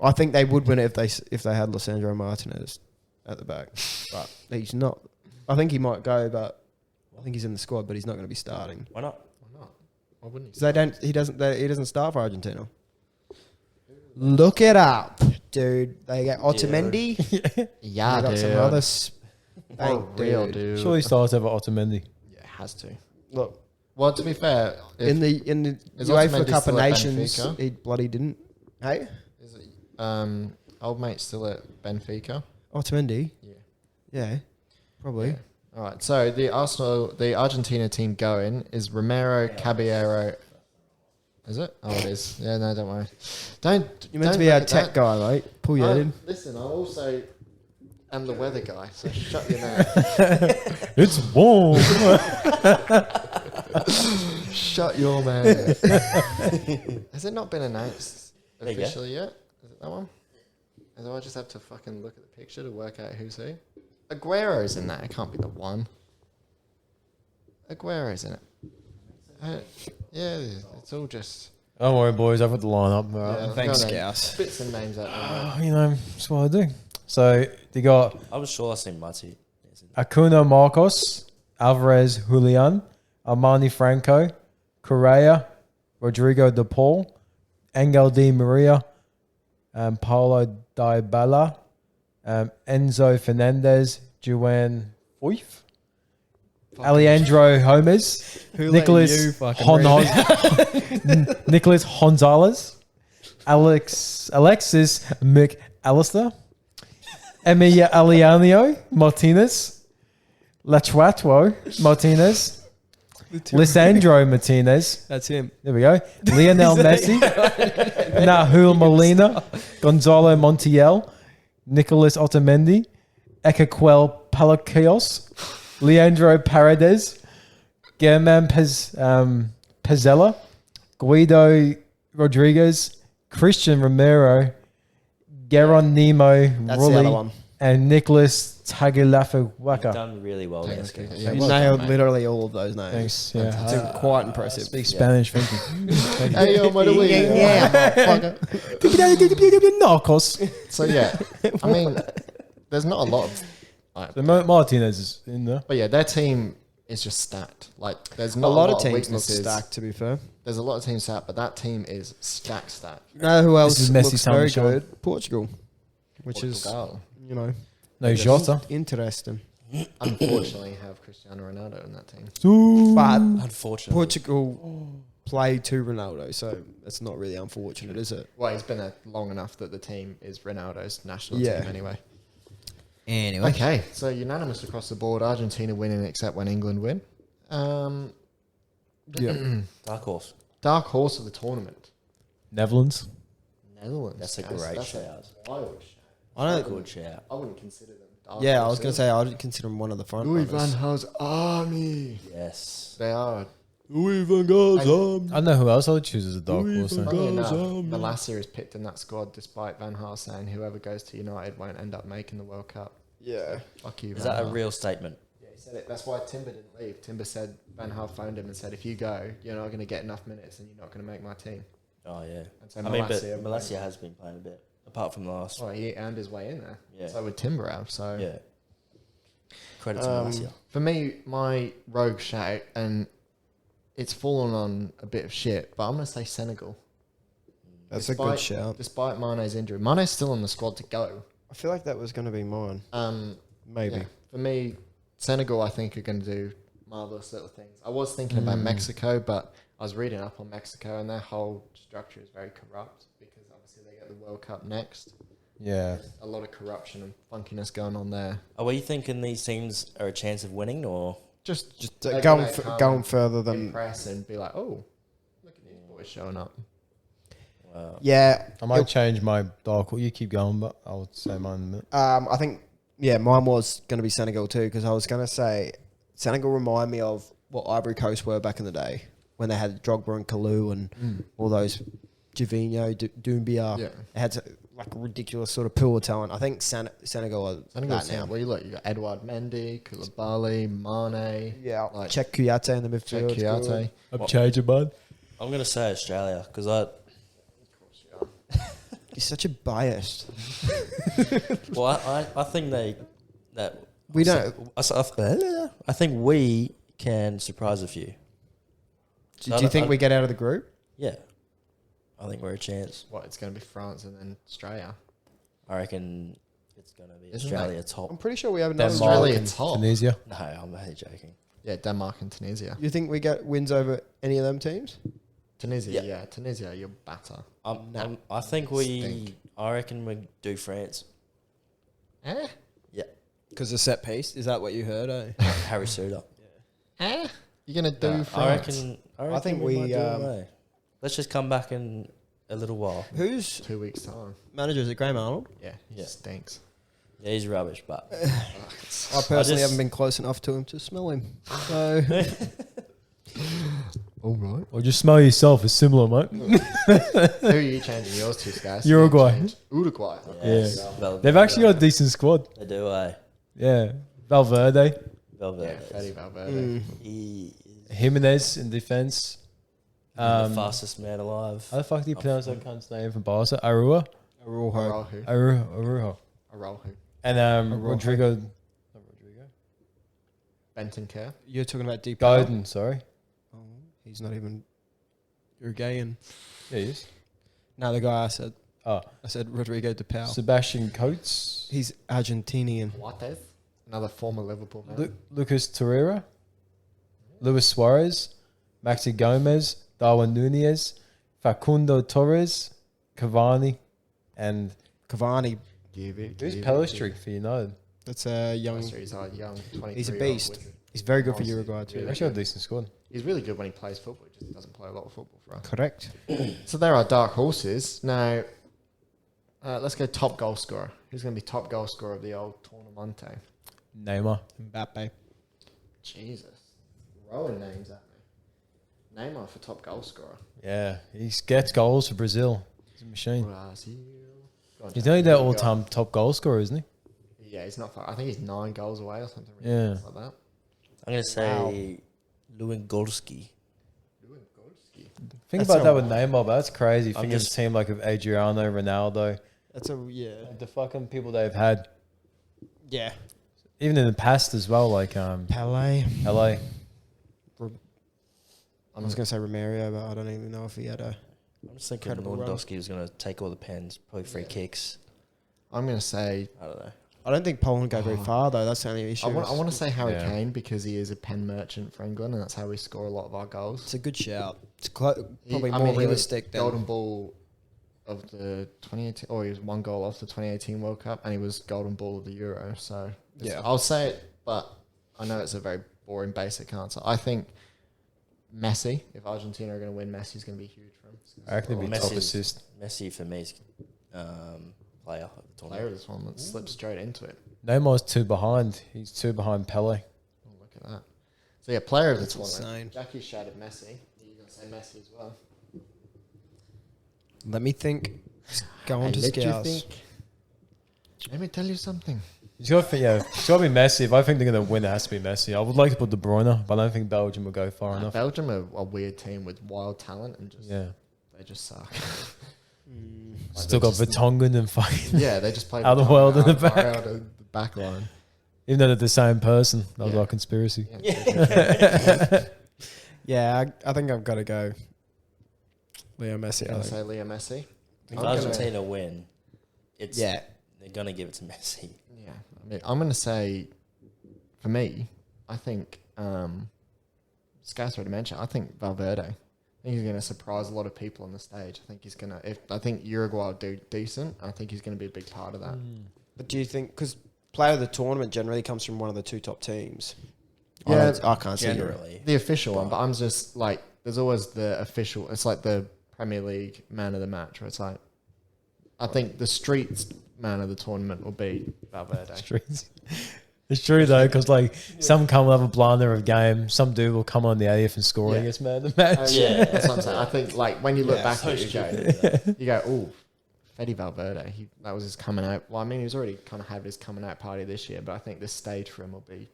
I think they would win it if they had Lissandro Martinez at the back, but he's not. I think he might go, but I think he's in the squad, but he's not going to be starting. Why not? Why not? Why wouldn't he? 'Cause he doesn't start for Argentina. Look it up, dude. They get Otamendi. Yeah, they got dude. some other For spank, real, dude. dude. Surely starts over Otamendi. Yeah, it has to. Look, Well, to be fair, in the is UEFA Otamendi Cup still of at Nations, Benfica? he bloody didn't. Hey, is it, old mate still at Benfica? Otamendi. Yeah. Yeah, probably. Yeah. All right. So the Argentina team going is Romero, Caballero. Is it? Oh, it is. Yeah, no, don't worry. You're meant to don't be our look at tech that. guy, mate. Pull your head in. Listen, I also am the weather guy, so shut your mouth. It's warm. Shut your mouth. Has it not been announced There you go. officially yet? Is it that one? Or do I just have to fucking look at the picture to work out who's who? Aguero's in that. It can't be the one. Aguero's in it. Yeah, it's all just Don't worry, boys. I've got the lineup. All right. Yeah. Thanks, Go on then. Scouse. spit some names out there. Oh, you know, that's what I do. So they got I was sure I seen Marti. Acuna Marcos, Alvarez Julian, Armani Franco, Correa, Rodrigo De Paul, Angel Di Maria, Paulo Dybala, Enzo Fernandez, Juan Foyth, Alejandro Holmes, Nicholas Nicholas Gonzalez, Alexis McAllister, Emiliano Martinez, Lachuatwo Martinez, Lisandro Martinez. That's him. There we go. Lionel Messi, Nahul Molina, Gonzalo Montiel, Nicholas Otamendi, Ezequiel Palacios, Leandro Paredes, German Pezzella, Guido Rodriguez, Christian Romero, Geronimo That's the other Rulli, one. and Nicholas You've Tagliafico. done really well there, Scott. Yeah, You well nailed done, mate. literally all of those names. Thanks. Yeah. It's quite impressive. Speak Spanish. Thank you. Thank you. Hey, yo, what do we? Narcos. So yeah, I mean, there's not a lot of, So Martinez is in there. but yeah, their team is just stacked. Like, there's A not lot of teams look weaknesses. stacked, to be fair. There's a lot of teams stacked, but that team is stacked. You know who else is Messi looks very Sancho. good? Portugal, which is, Portugal. you know, No Jota. interesting. unfortunately have Cristiano Ronaldo in that team. But Unfortunately. Portugal play to Ronaldo, so it's not really unfortunate, is it? Well, he's been there long enough that the team is Ronaldo's national Yeah. team anyway. Anyway. Okay, so unanimous across the board. Argentina winning except when England win. Yeah. Dark horse. Dark horse of the tournament. Netherlands. Netherlands. That's a guys. great That's shout. a wild shout. I don't. Good shout. I wouldn't consider them dark Yeah, I was going horses. to say I'd consider him one of the front Louis van runners. Gaal's army. Yes. They are. Louis van Gaal's I don't know who else I would choose as a dark horse. then. Funny enough, Malacia is picked in that squad despite Van Gaal saying whoever goes to United won't end up making the World Cup. Yeah. Fuck you, Is Van that a Gaal. real statement? Yeah, he said it. That's why Timber didn't leave. Timber said Van Gaal phoned him and said, if you go, you're not going to get enough minutes and you're not going to make my team. Oh, yeah. And so I mean, but Malacia- Malacia has been playing a bit, apart from the last. Well, he earned his way in there. Yeah. So would Timber have. So Yeah. Credit to Malacia. for me, my rogue shout, and it's fallen on a bit of shit, but I'm going to say Senegal. That's a good shout. Despite Mane's injury. Mane's still on the squad to go. I feel like that was going to be mine. Maybe. Yeah, for me, Senegal, I think, are going to do marvellous little things. I was thinking about Mexico, but I was reading up on Mexico, and their whole structure is very corrupt because obviously they get the World Cup next. Yeah. A lot of corruption and funkiness going on there. Are you thinking these teams are a chance of winning, or Just Going gonna come going further than. impress and be like, oh, look at these boys showing up. Yeah. I might change my dark horse. You keep going, but I'll say mine in a minute. I think, mine was going to be Senegal too, because I was going to say Senegal remind me of what Ivory Coast were back in the day when they had Drogba and Kalou and all those Javinho, Doumbia. Yeah. It had like a ridiculous sort of pool of talent. I think Senegal are Senegal's that now. well, you look, you got Edouard Mendy, Koulibaly, Mane, Yeah, like check Kouyaté in the midfield. Check Kouyaté. I'm changing, bud. I'm going to say Australia because He's such a biased. I think We don't. I think we can surprise a few. Do you think we get out of the group? Yeah, I think we're a chance. What, it's going to be France and then Australia. I reckon it's going to be Isn't Australia that- top. I'm pretty sure we have another. Denmark Australia and top. Tunisia. No, I'm only joking. Yeah, Denmark and Tunisia. You think we get wins over any of them teams? Tunisia, Yeah. yeah. Tunisia, you're batter. I think we. Stink. I reckon we do France. Eh? Yeah, Because the set piece. Is that what you heard? Harry Suter. Eh? You're going to do No, France? I reckon think we we, might do it away. Let's just come back in a little while. Who's 2 weeks' time. manager? Is it Graham Arnold? Yeah, he Yeah. stinks. Yeah, he's rubbish, but I personally haven't been close enough to him to smell him. So All right. Or just smell yourself. It's similar, mate. Who are you changing yours to, guys? Uruguay. Uruguay. yes, They've actually got a decent squad. They do, eh? Yeah. Valverde. Valverde. Yeah, Fede Valverde. He is Jimenez in defence. the fastest man alive. How the fuck do you pronounce that cunt's name from Barca? Arua? Araujo. Araujo. Araujo. Araujo. And Rodrigo. Not Rodrigo. Benton Kerr. You're talking about Deep Godin, sorry. Oh, he's not even Uruguayan. Yeah, he is. No, the guy I said Oh, Rodrigo de Pau. Sebastian Coates. He's Argentinian. Watez. Another former Liverpool man. Lucas Torreira. Luis Suarez. Maxi Gomez. Darwin Nunez. Facundo Torres. Cavani. And Cavani. who's Pelistri for United? That's a young. He's a young 23. He's a beast. He's very good for Uruguay too. They've actually got a decent squad. He's really good when he plays football. He just doesn't play a lot of football for us. Correct. So there are dark horses. Now, let's go top goal scorer. Who's going to be top goal scorer of the old Tournamente? Neymar. Mbappe. Jesus. Throwing names at me. Neymar for top goal scorer. Yeah, he gets goals for Brazil. He's a machine. Brazil. Go on, He's Jack. only their Who you got? all-time top goal scorer, isn't he? Yeah, he's not far. I think he's 9 goals away or something. Yeah. Like that. I'm going to say Lewandowski. Lewandowski. Think That's about that a- with Neymar, but that's crazy. I'm Think of a just- team like of Adriano, Ronaldo, That's a the fucking people they've had, yeah. even in the past as well, like Pele. LA. I was gonna say Romario, but I don't even know if he had a. I'm just thinking Incredible run. Lewandowski was going to take all the pens, probably free kicks. I'm going to say I don't know. I don't think Poland go very far though. That's the only issue. I want to say Harry Yeah. Kane because he is a pen merchant for England, and that's how we score a lot of our goals. It's a good shout. It's probably more He was realistic than Golden Ball of the 2018, or he was one goal off the 2018 World Cup, and he was Golden Ball of the Euro. So Yeah. I'll say it, but I know it's a very boring, basic answer. I think Messi. If Argentina are going to win, Messi's going to be huge for him. I reckon it'd be top Messi's- assist. Messi for me is player of the Player tournament. of this one that slipped straight into it. Neymar's 2 behind. He's 2 behind Pele. Oh, look at that. So yeah, player of the That's tournament. insane. Jackie shouted Messi. You're going to say Messi as well. Let me think. Go on to Let you Scouts. think. Let me tell you something. It's got to be Messi. If I think they're going to win, it has to be Messi. I would like to put De Bruyne, but I don't think Belgium will go far enough. Belgium are a weird team with wild talent and just Yeah. they just suck. Still got Vertonghen and fucking... Yeah, they just play Out of the world in the back. out of the back line. Even though they're the same person. That was Yeah. our conspiracy. Yeah, I think I've got to go Leo Messi. I'm I gonna think. say Leo Messi. If I'm gonna- Argentina win, it's Yeah. they're gonna give it to Messi. Yeah, I mean, I'm gonna say, for me, I think Scouts already mentioned. I think Valverde. I think he's going to surprise a lot of people on the stage. I think he's going to. I think Uruguay will do decent. I think he's going to be a big part of that. But do you think because player of the tournament generally comes from one of the 2 top teams? Yeah, I can't see it. Generally, The official one, but I'm just like, there's always the official. It's like the Premier League man of the match, where it's like, I think the streets man of the tournament will be Valverde. Streets. It's true though, because like some come will have a blunder of game, some dude will come on the 80th and score Yeah. against man of the match. Yeah. That's what I'm saying. I think like when you look Yeah, back so at it, you go, oh, Fede Valverde. That was his coming out. Well, I mean, he was already kind of had his coming out party this year, but I think this stage for him will be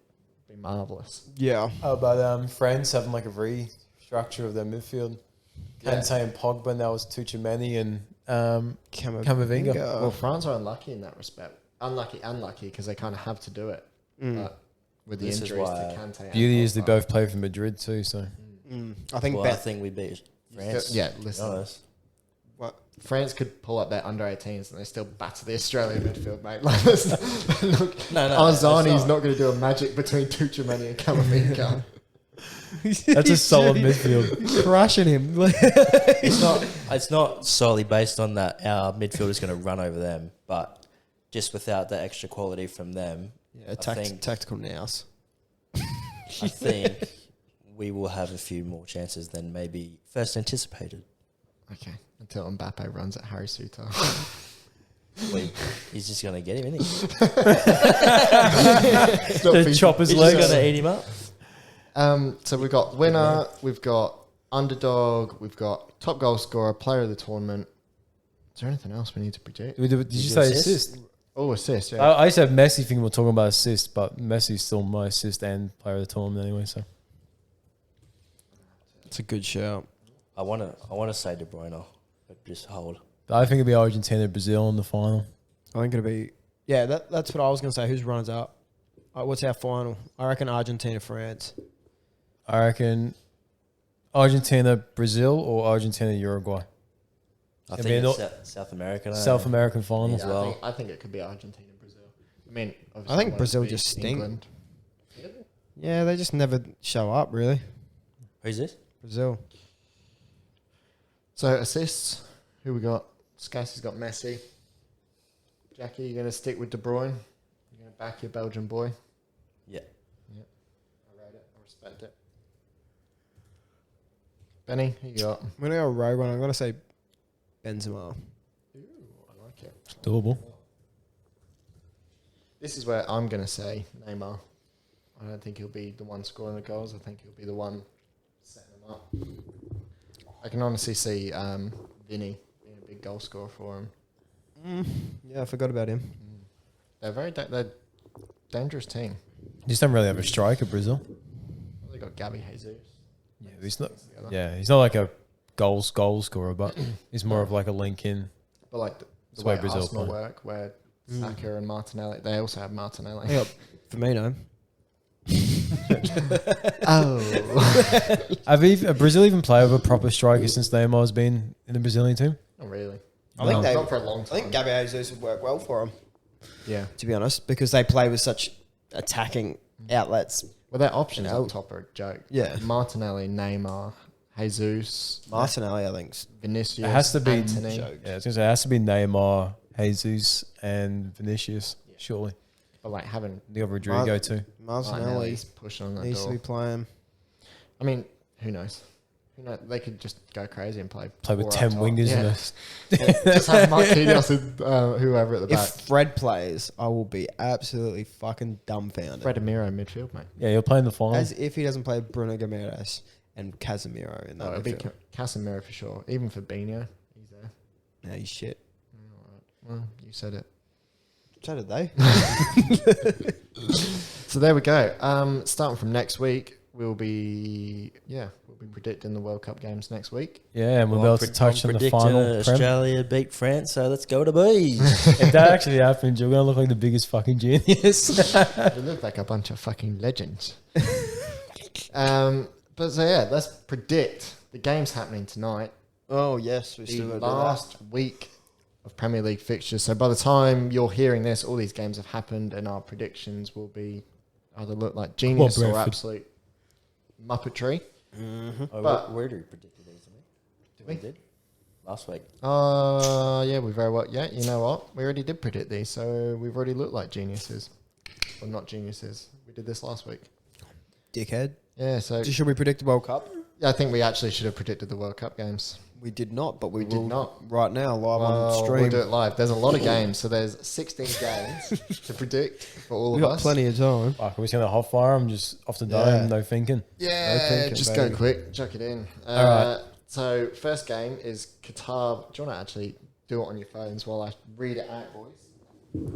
marvelous. Yeah. Oh, but France having like a restructure of their midfield. Yeah. Kante and Pogba, now it's Tuchemani and Camavinga. Well, France are unlucky in that respect. Unlucky, because they kind of have to do it. But with the This is injuries why to Kante, and Beauty is they Pogba. both play for Madrid too, so I think well, I think we beat France. Yeah, to be listen. honest. what France could pull up their under 18s and they still batter the Australian midfield, mate. Like, look, No, Arzani's not going to do a magic between Tuchemani and Camavinga. that's a solid midfield. crushing him. It's not solely based on that our midfield is going to run over them, but just without that extra quality from them, Yeah, think- tactical nous. I think we will have a few more chances than maybe first anticipated. Okay, until Mbappe runs at Harry Suter. He's just going to get him, isn't he? The chop his He's just legs. going to eat him up. So we've got winner, we've got underdog, we've got top goal scorer, player of the tournament. Is there anything else we need to predict? Did you say assist? Oh, assist, yeah. I used to have Messi thinking we're talking about assist, but Messi's still my assist and player of the tournament anyway. So It's a good shout. I want to say De Bruyne, but just hold. but I think it'll be Argentina Brazil in the final. I think it'll be. Yeah, that's what I was going to say. Who's runners up? What's our final? I reckon Argentina, France. I reckon Argentina Brazil or Argentina Uruguay. I I think mean, it's South American. South American final. Yeah. well. I think it could be Argentina, Brazil. I mean, I think Brazil just stink. England. Yeah, they just never show up, really. Who's this? Brazil. So assists, who we got? Scassie's got Messi. Jackie, you going to stick with De Bruyne? You're going to back your Belgian boy? Yeah. I rate it. I respect it. Benny, who you got? I'm going to go rogue one. I'm going to say Benzema. Ooh, I like it. It's doable. This is where I'm going to say Neymar. I don't think he'll be the one scoring the goals. I think he'll be the one setting them up. I can honestly see Vinny being a big goal scorer for him. Yeah, I forgot about him. They're they're dangerous team. You just don't really have a striker, Brazil. They got Gabby Jesus. Yeah, he's not. Together. Yeah, he's not like a goal scorer, but he's more of like a link in. But like the That's way why Brazil Arsenal play. work, where Saka and Martinelli, they also have Martinelli. Hey, Firmino. Oh, Have Brazil even played with a proper striker since Neymar's been in the Brazilian team? not really. I think not, they- not for a long I time. think Gabby Jesus would work well for him. Yeah. to be honest, because they play with such attacking outlets. Well, their options You know. up top are a joke. Yeah. Martinelli, Neymar, Jesus, Martinelli, I think. Vinicius. It has to be. Anthony. Joke. Yeah, I was gonna say it has to be Neymar, Jesus, and Vinicius. Surely. But like having You got Rodrigo too. Martinelli Martinelli's pushing on that needs to door. be playing. I mean, who knows? Who knows? They could just go crazy and play. Play with four 10 up top. wingers Yeah. in this. Just have Marquinhos and whoever at the back. If Fred plays, I will be absolutely fucking dumbfounded. Fred Amiro midfield, mate. Yeah, you're playing the final. As if he doesn't play Bruno Gomes and Casemiro in that It'd be midfield. Casemiro for sure. Even Fabinho, he's there. No, he's shit. All right. Well, you said it. So did they? So there we go. Starting from next week, we'll be predicting the World Cup games next week. Yeah, and we'll be able to touch on the predicting final. Prem. Australia beat France, so let's go to bees. If that actually happens, you're going to look like the biggest fucking genius. We look like a bunch of fucking legends. But so yeah, let's predict the games happening tonight. Oh yes, we The still got to do last week of Premier League fixtures. So by the time you're hearing this, all these games have happened, and our predictions will be either look like genius or Bradford. absolute muppetry. Oh, But- where did we predict these? Did we? did last week. Yeah, we very well. Yeah, you know what? We already did predict these, so we've already looked like geniuses, or not geniuses. We did this last week. Dickhead. Yeah, so Should we predict the World Cup? I think we actually should have predicted the World Cup games. We did not, but we We did will not. right now live on Well, stream. we'll do it live. There's a lot of games, so there's 16 games to predict for all We of got us. plenty of time. Fuck, are we just going to hot fire them just off the dome, Yeah. no thinking? Yeah, I think just about go it. quick, chuck it in. All right. So first game is Qatar. Do you want to actually do it on your phones while I read it out, boys?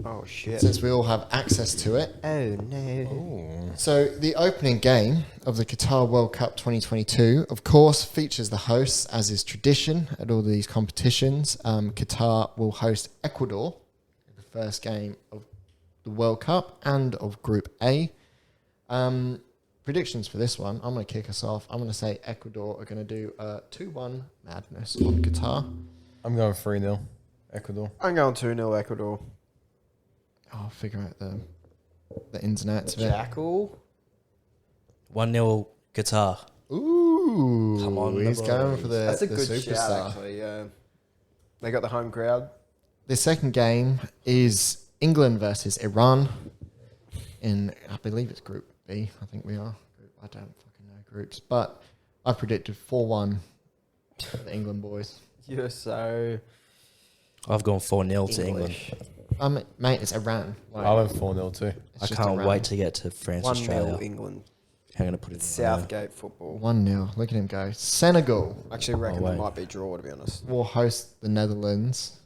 Oh shit. Since we all have access to it. Oh no. So the opening game of the Qatar World Cup 2022, of course, features the hosts, as is tradition at all these competitions. Qatar will host Ecuador in the first game of the World Cup and of Group A. Predictions for this one, I'm going to kick us off. I'm going to say Ecuador are going to do a 2-1 madness on Qatar. I'm going 3-0, Ecuador. I'm going 2-0 Ecuador. I'll figure out the ins and outs of it. Jackal. 1-0 Qatar. Ooh, Come on, he's the going boys. for the That's a the good superstar. shout, actually. Yeah. They got the home crowd. The second game is England versus Iran in, I believe it's Group B. I think we are. I don't fucking know groups, but I predicted 4-1 for the England boys. You're so I've gone 4-0 to England. Mate, it's Iran. Like, I went 4-0 too. it's I just can't Iran. wait to get to France, 1-0 Australia. England. I'm going to put it It's in there. Southgate football. 1-0. Look at him go. Senegal Actually, reckon wait. it might be draw, to be honest. will host the Netherlands.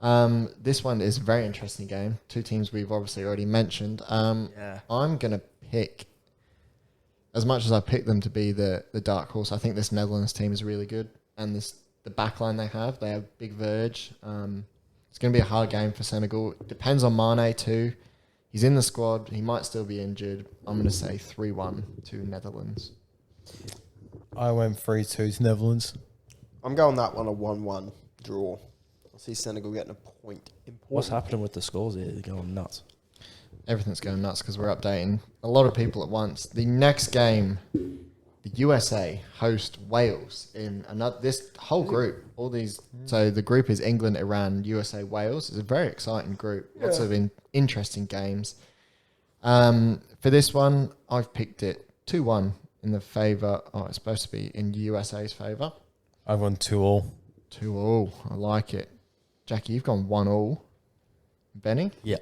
This one is a very interesting game. Two teams we've obviously already mentioned. Yeah. I'm going to pick, as much as I picked them to be the dark horse, I think this Netherlands team is really good. And the back line they have big Verge. It's going to be a hard game for Senegal. Depends on Mane too. He's in the squad. He might still be injured. I'm going to say 3-1 to Netherlands. I went 3-2 to Netherlands. I'm going that one a 1-1 draw. I see Senegal getting a point. What's happening with the scores here? They're going nuts. Everything's going nuts because we're updating a lot of people at once. The next game, the USA host Wales in another. This whole group, all these. So the group is England, Iran, USA, Wales. It's a very exciting group. Lots of interesting games. For this one, I've picked it 2-1 in the favour. Oh, it's supposed to be in USA's favour. I've gone 2-2. 2-2. I like it. Jackie, you've gone 1-1. Benny? Yeah.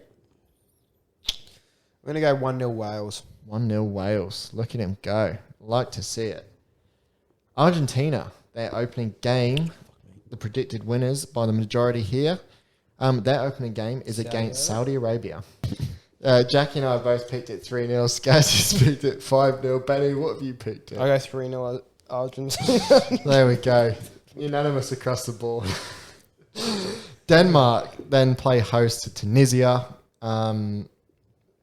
We're going to go 1-0 Wales. 1-0 Wales. Look at him go. Like to see it. Argentina, their opening game, the predicted winners by the majority here. Their opening game is against Saudi Arabia. Jackie and I both picked it 3-0. Skaz picked it 5-0. Benny, what have you picked? I go 3-0 Argentina. There we go. Unanimous across the board. Denmark then play host to Tunisia.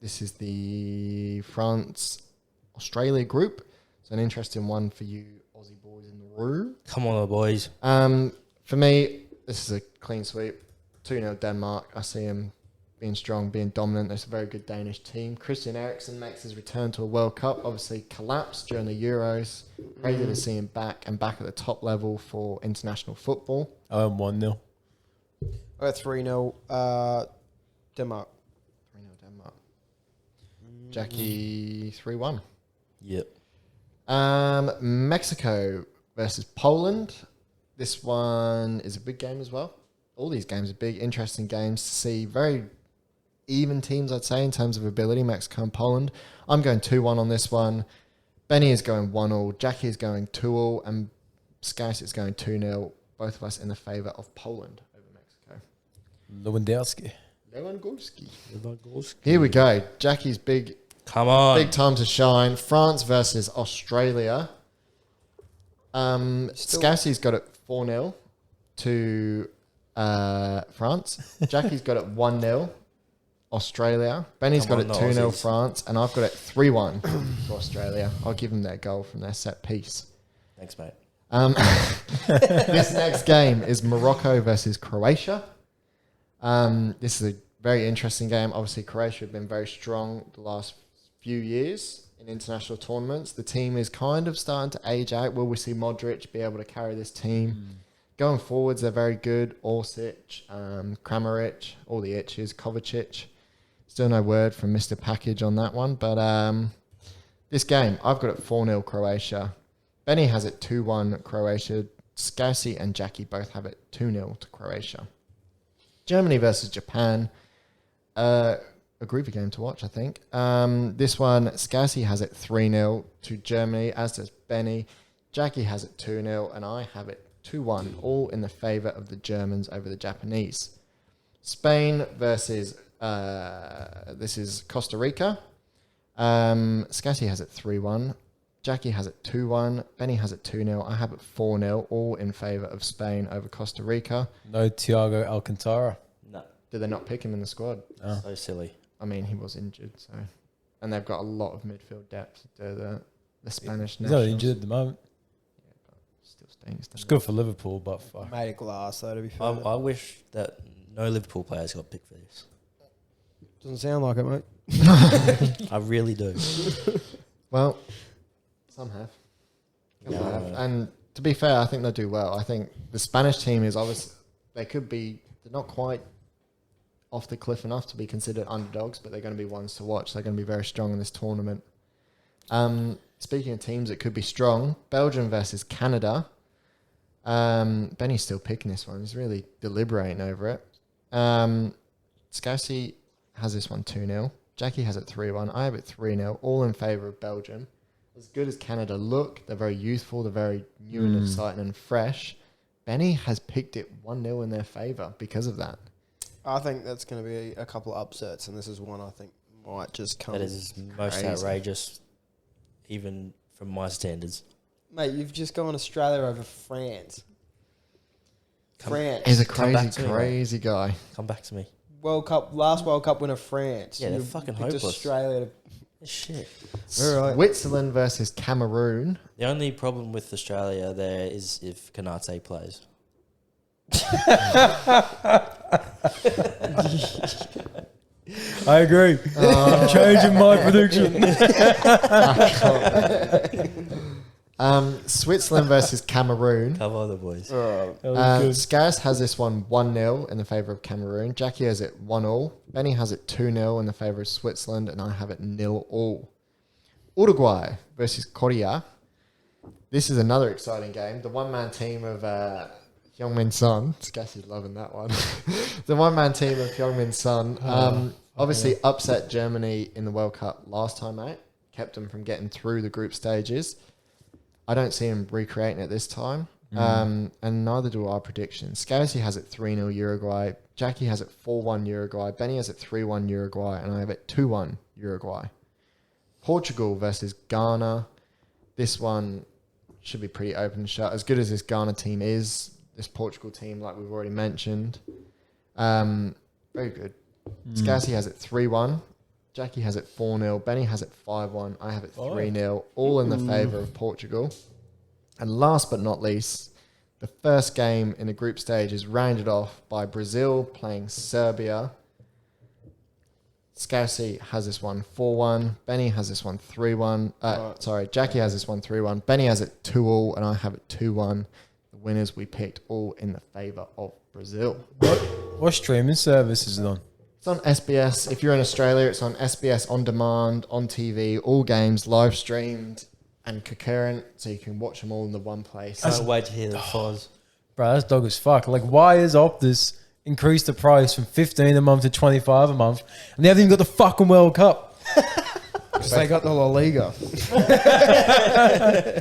This is the France-Australia group. It's an interesting one for you Aussie boys in the room. Come on, boys. For me, this is a clean sweep. 2-0 Denmark. I see them being strong, being dominant. There's a very good Danish team. Christian Eriksen makes his return to a World Cup. Obviously collapsed during the Euros. Crazy to see him back and back at the top level for international football. 1-0. I got 3-0 Denmark. 3-0 Denmark. Jackie 3-1. Yep. Mexico versus Poland. This one is a big game as well. All these games are big, interesting games to see. Very even teams, I'd say, in terms of ability, Mexico and Poland. I'm going 2-1 on this one. Benny is going 1-0. Jackie is going 2-0. And Scash is going 2-0. Both of us in the favour of Poland over Mexico. Lewandowski. Lewandowski. Here we go. Jackie's big time to shine. France versus Australia. Scassie's got it 4-0 to France. Jackie's got it 1-0 Australia. Benny's got it 2-0 France. And I've got it 3-1 to Australia. I'll give them their goal from their set piece. Thanks, mate. This next game is Morocco versus Croatia. This is a very interesting game. Obviously, Croatia have been very strong the last few years in international tournaments. The team is kind of starting to age out. Will we see Modric be able to carry this team? Going forwards, they're very good. Orsic, Kramaric, all the itches, Kovacic. Still no word from Mr. Package on that one. But this game, I've got it 4-0 Croatia. Benny has it 2-1 Croatia. Scarsy and Jackie both have it 2-0 to Croatia. Germany versus Japan. A groovy game to watch, I think. This one, Scarsy has it 3-0 to Germany, as does Benny. Jackie has it 2-0, and I have it 2-1, all in the favour of the Germans over the Japanese. Spain versus, this is Costa Rica. Scarsy has it 3-1. Jackie has it 2-1. Benny has it 2-0. I have it 4-0, all in favour of Spain over Costa Rica. No Thiago Alcantara. No. Did they not pick him in the squad? Oh. So silly. I mean, he was injured, so... And they've got a lot of midfield depth. The Spanish He's not nationals. injured at the moment. Yeah, but still staying. It's good for Liverpool, but fuck. Made of glass, though, to be fair. I wish that no Liverpool players got picked for this. Doesn't sound like it, mate. I really do. Well, some have. Yeah. Some have. And to be fair, I think they'll do well. I think the Spanish team is obviously... They could be... They're not quite off the cliff enough to be considered underdogs, but they're going to be ones to watch. They're going to be very strong in this tournament. Speaking of teams that could be strong, Belgium versus Canada. Benny's still picking this one. He's really deliberating over it. Scarsy has this one 2-0. Jackie has it 3-1. I have it 3-0, all in favour of Belgium. As good as Canada look, they're very youthful, they're very new and exciting and fresh. Benny has picked it 1-0 in their favour because of that. I think that's going to be a couple of upsets, and this is one I think might just come. That is most crazy. outrageous, even from my standards. Mate, you've just gone Australia over France. France. He's a Come back to me, crazy guy. Come back to me. Last World Cup winner, France. Yeah, they're You fucking picked hopeless. Australia. Shit. All right. Switzerland versus Cameroon. The only problem with Australia there is if Kanate plays. I agree. I'm changing my prediction. Switzerland versus Cameroon. Come on, the boys. Scaris has this one 1-0 in the favour of Cameroon. Jackie has it 1-0. Benny has it 2-0 in the favour of Switzerland, and I have it 0-all. Uruguay versus Korea. This is another exciting game. The one-man team of Heung-min Son. Scass is loving that one. The one-man team of Heung-min Son. Obviously upset Germany in the World Cup last time out. Kept them from getting through the group stages. I don't see him recreating it this time. And neither do our predictions. Scarsy has it 3-0 Uruguay. Jackie has it 4-1 Uruguay. Benny has it 3-1 Uruguay. And I have it 2-1 Uruguay. Portugal versus Ghana. This one should be pretty open and shut. As good as this Ghana team is, this Portugal team, like we've already mentioned, very good. Scarsy has it 3-1. Jackie has it 4-0. Benny has it 5-1. I have it 3-0. All in the favour of Portugal. And last but not least, the first game in the group stage is rounded off by Brazil playing Serbia. Scousey has this one 4-1. Benny has this one 3-1. Sorry, Jackie has this one 3-1. Benny has it 2-2, and I have it 2-1. The winners we picked all in the favour of Brazil. What streaming service is it on? It's on SBS. If you're in Australia, it's on SBS On Demand, on TV, all games live streamed and concurrent, so you can watch them all in the one place. Can't wait to hear the Foz. Bro, that's dog as fuck. Like, why is Optus increased the price from 15 a month to 25 a month, and they haven't even got the fucking World Cup? Because they got the La Liga.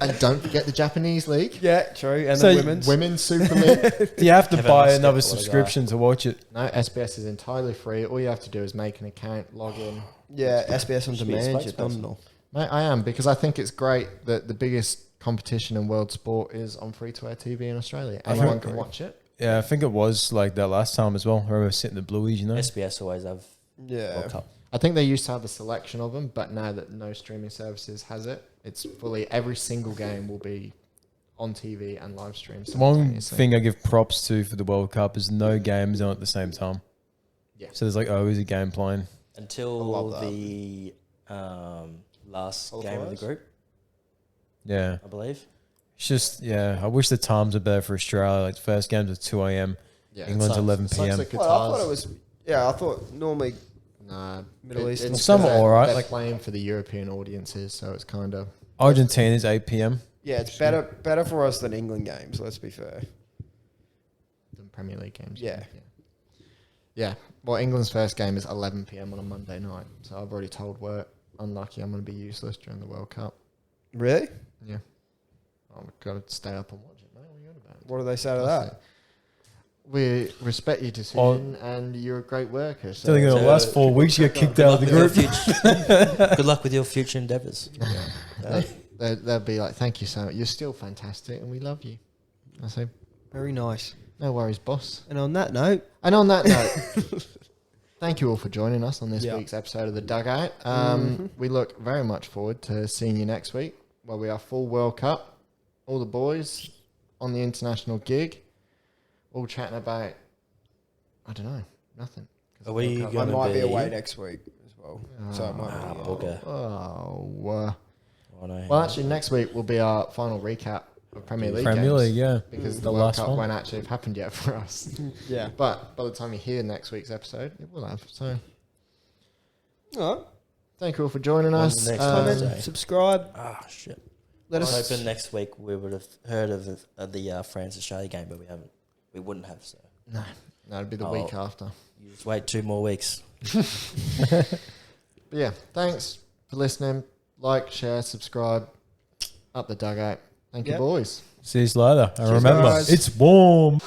And don't forget the Japanese league. Yeah, true. And So the women's. Women's Super League. Do you have to Kevin buy Muscat, another what a guy. subscription to watch it? No, SBS is entirely free. All you have to do is make an account, log in. Yeah, SBS on Should be a demand. You're spokesperson. phenomenal. Mate, I am, because I think it's great that the biggest competition in world sport is on free-to-air TV in Australia. I Anyone think- can watch it. Yeah, I think it was like that last time as well. I remember sitting the Blueies, you know? SBS always have Yeah. World Cup. I think they used to have a selection of them, but now that no streaming services has it, it's fully every single game will be on TV and live streamed. The one simultaneously. thing I give props to for the World Cup is no games on at the same time. Yeah. So there's like always a game playing. Until love that. the last game of the Qualifiers? group, Yeah. I believe. It's just, yeah, I wish the times were better for Australia. Like, the first game's at 2 a.m. Yeah, England's it's like- 11 it's like PM. the Well, I thought Qatar's- it was. Yeah, I thought normally. Nah, Middle Eastern. it's Some 'cause are they're- alright, They're like- playing for the European audiences, so it's kind of Argentina's 8 p.m. Yeah, it's better for us than England games. Let's be fair. the Premier League games. Yeah. Yeah. Well, England's first game is 11 p.m. on a Monday night, so I've already told work. Unlucky, I'm going to be useless during the World Cup. Really? Yeah. I've got to stay up and watch it, mate. What are you on about? What do they say to Nothing. that? We respect your decision, and you're a great worker. So Still thinking the So, last 4 weeks you get kicked out of the group. Good luck with your future endeavours. they'll be like, "Thank you so much. You're still fantastic, and we love you." I say, Very nice. "No worries, boss." And on that note, And on that note, thank you all for joining us on this Yeah. week's episode of The Dugout. We look very much forward to seeing you next week, where we are full World Cup, all the boys on the international gig, all chatting about, I don't know, nothing. 'Cause Are we World Cup- I Gonna might be be- away next week as well. So it might be. bugger. Oh, well, actually, next week will be our final recap of Premier League Premier games, League, yeah. because The the World last Cup one. won't actually have happened yet for us. Yeah. But by the time you hear next week's episode, it will have. So All right. thank you all for joining When's us. the next Comment, Wednesday? subscribe. Ah, shit. Let I was us. hoping next week we would have heard of the France-Australia game, but we haven't. We wouldn't have, so. No, it'd be the Oh. week after. You just wait 2 more weeks. But yeah, thanks for listening. Like, share, subscribe. Up the Dugout. Thank you, Yep. boys. See you later. And Cheers, remember, guys. it's warm.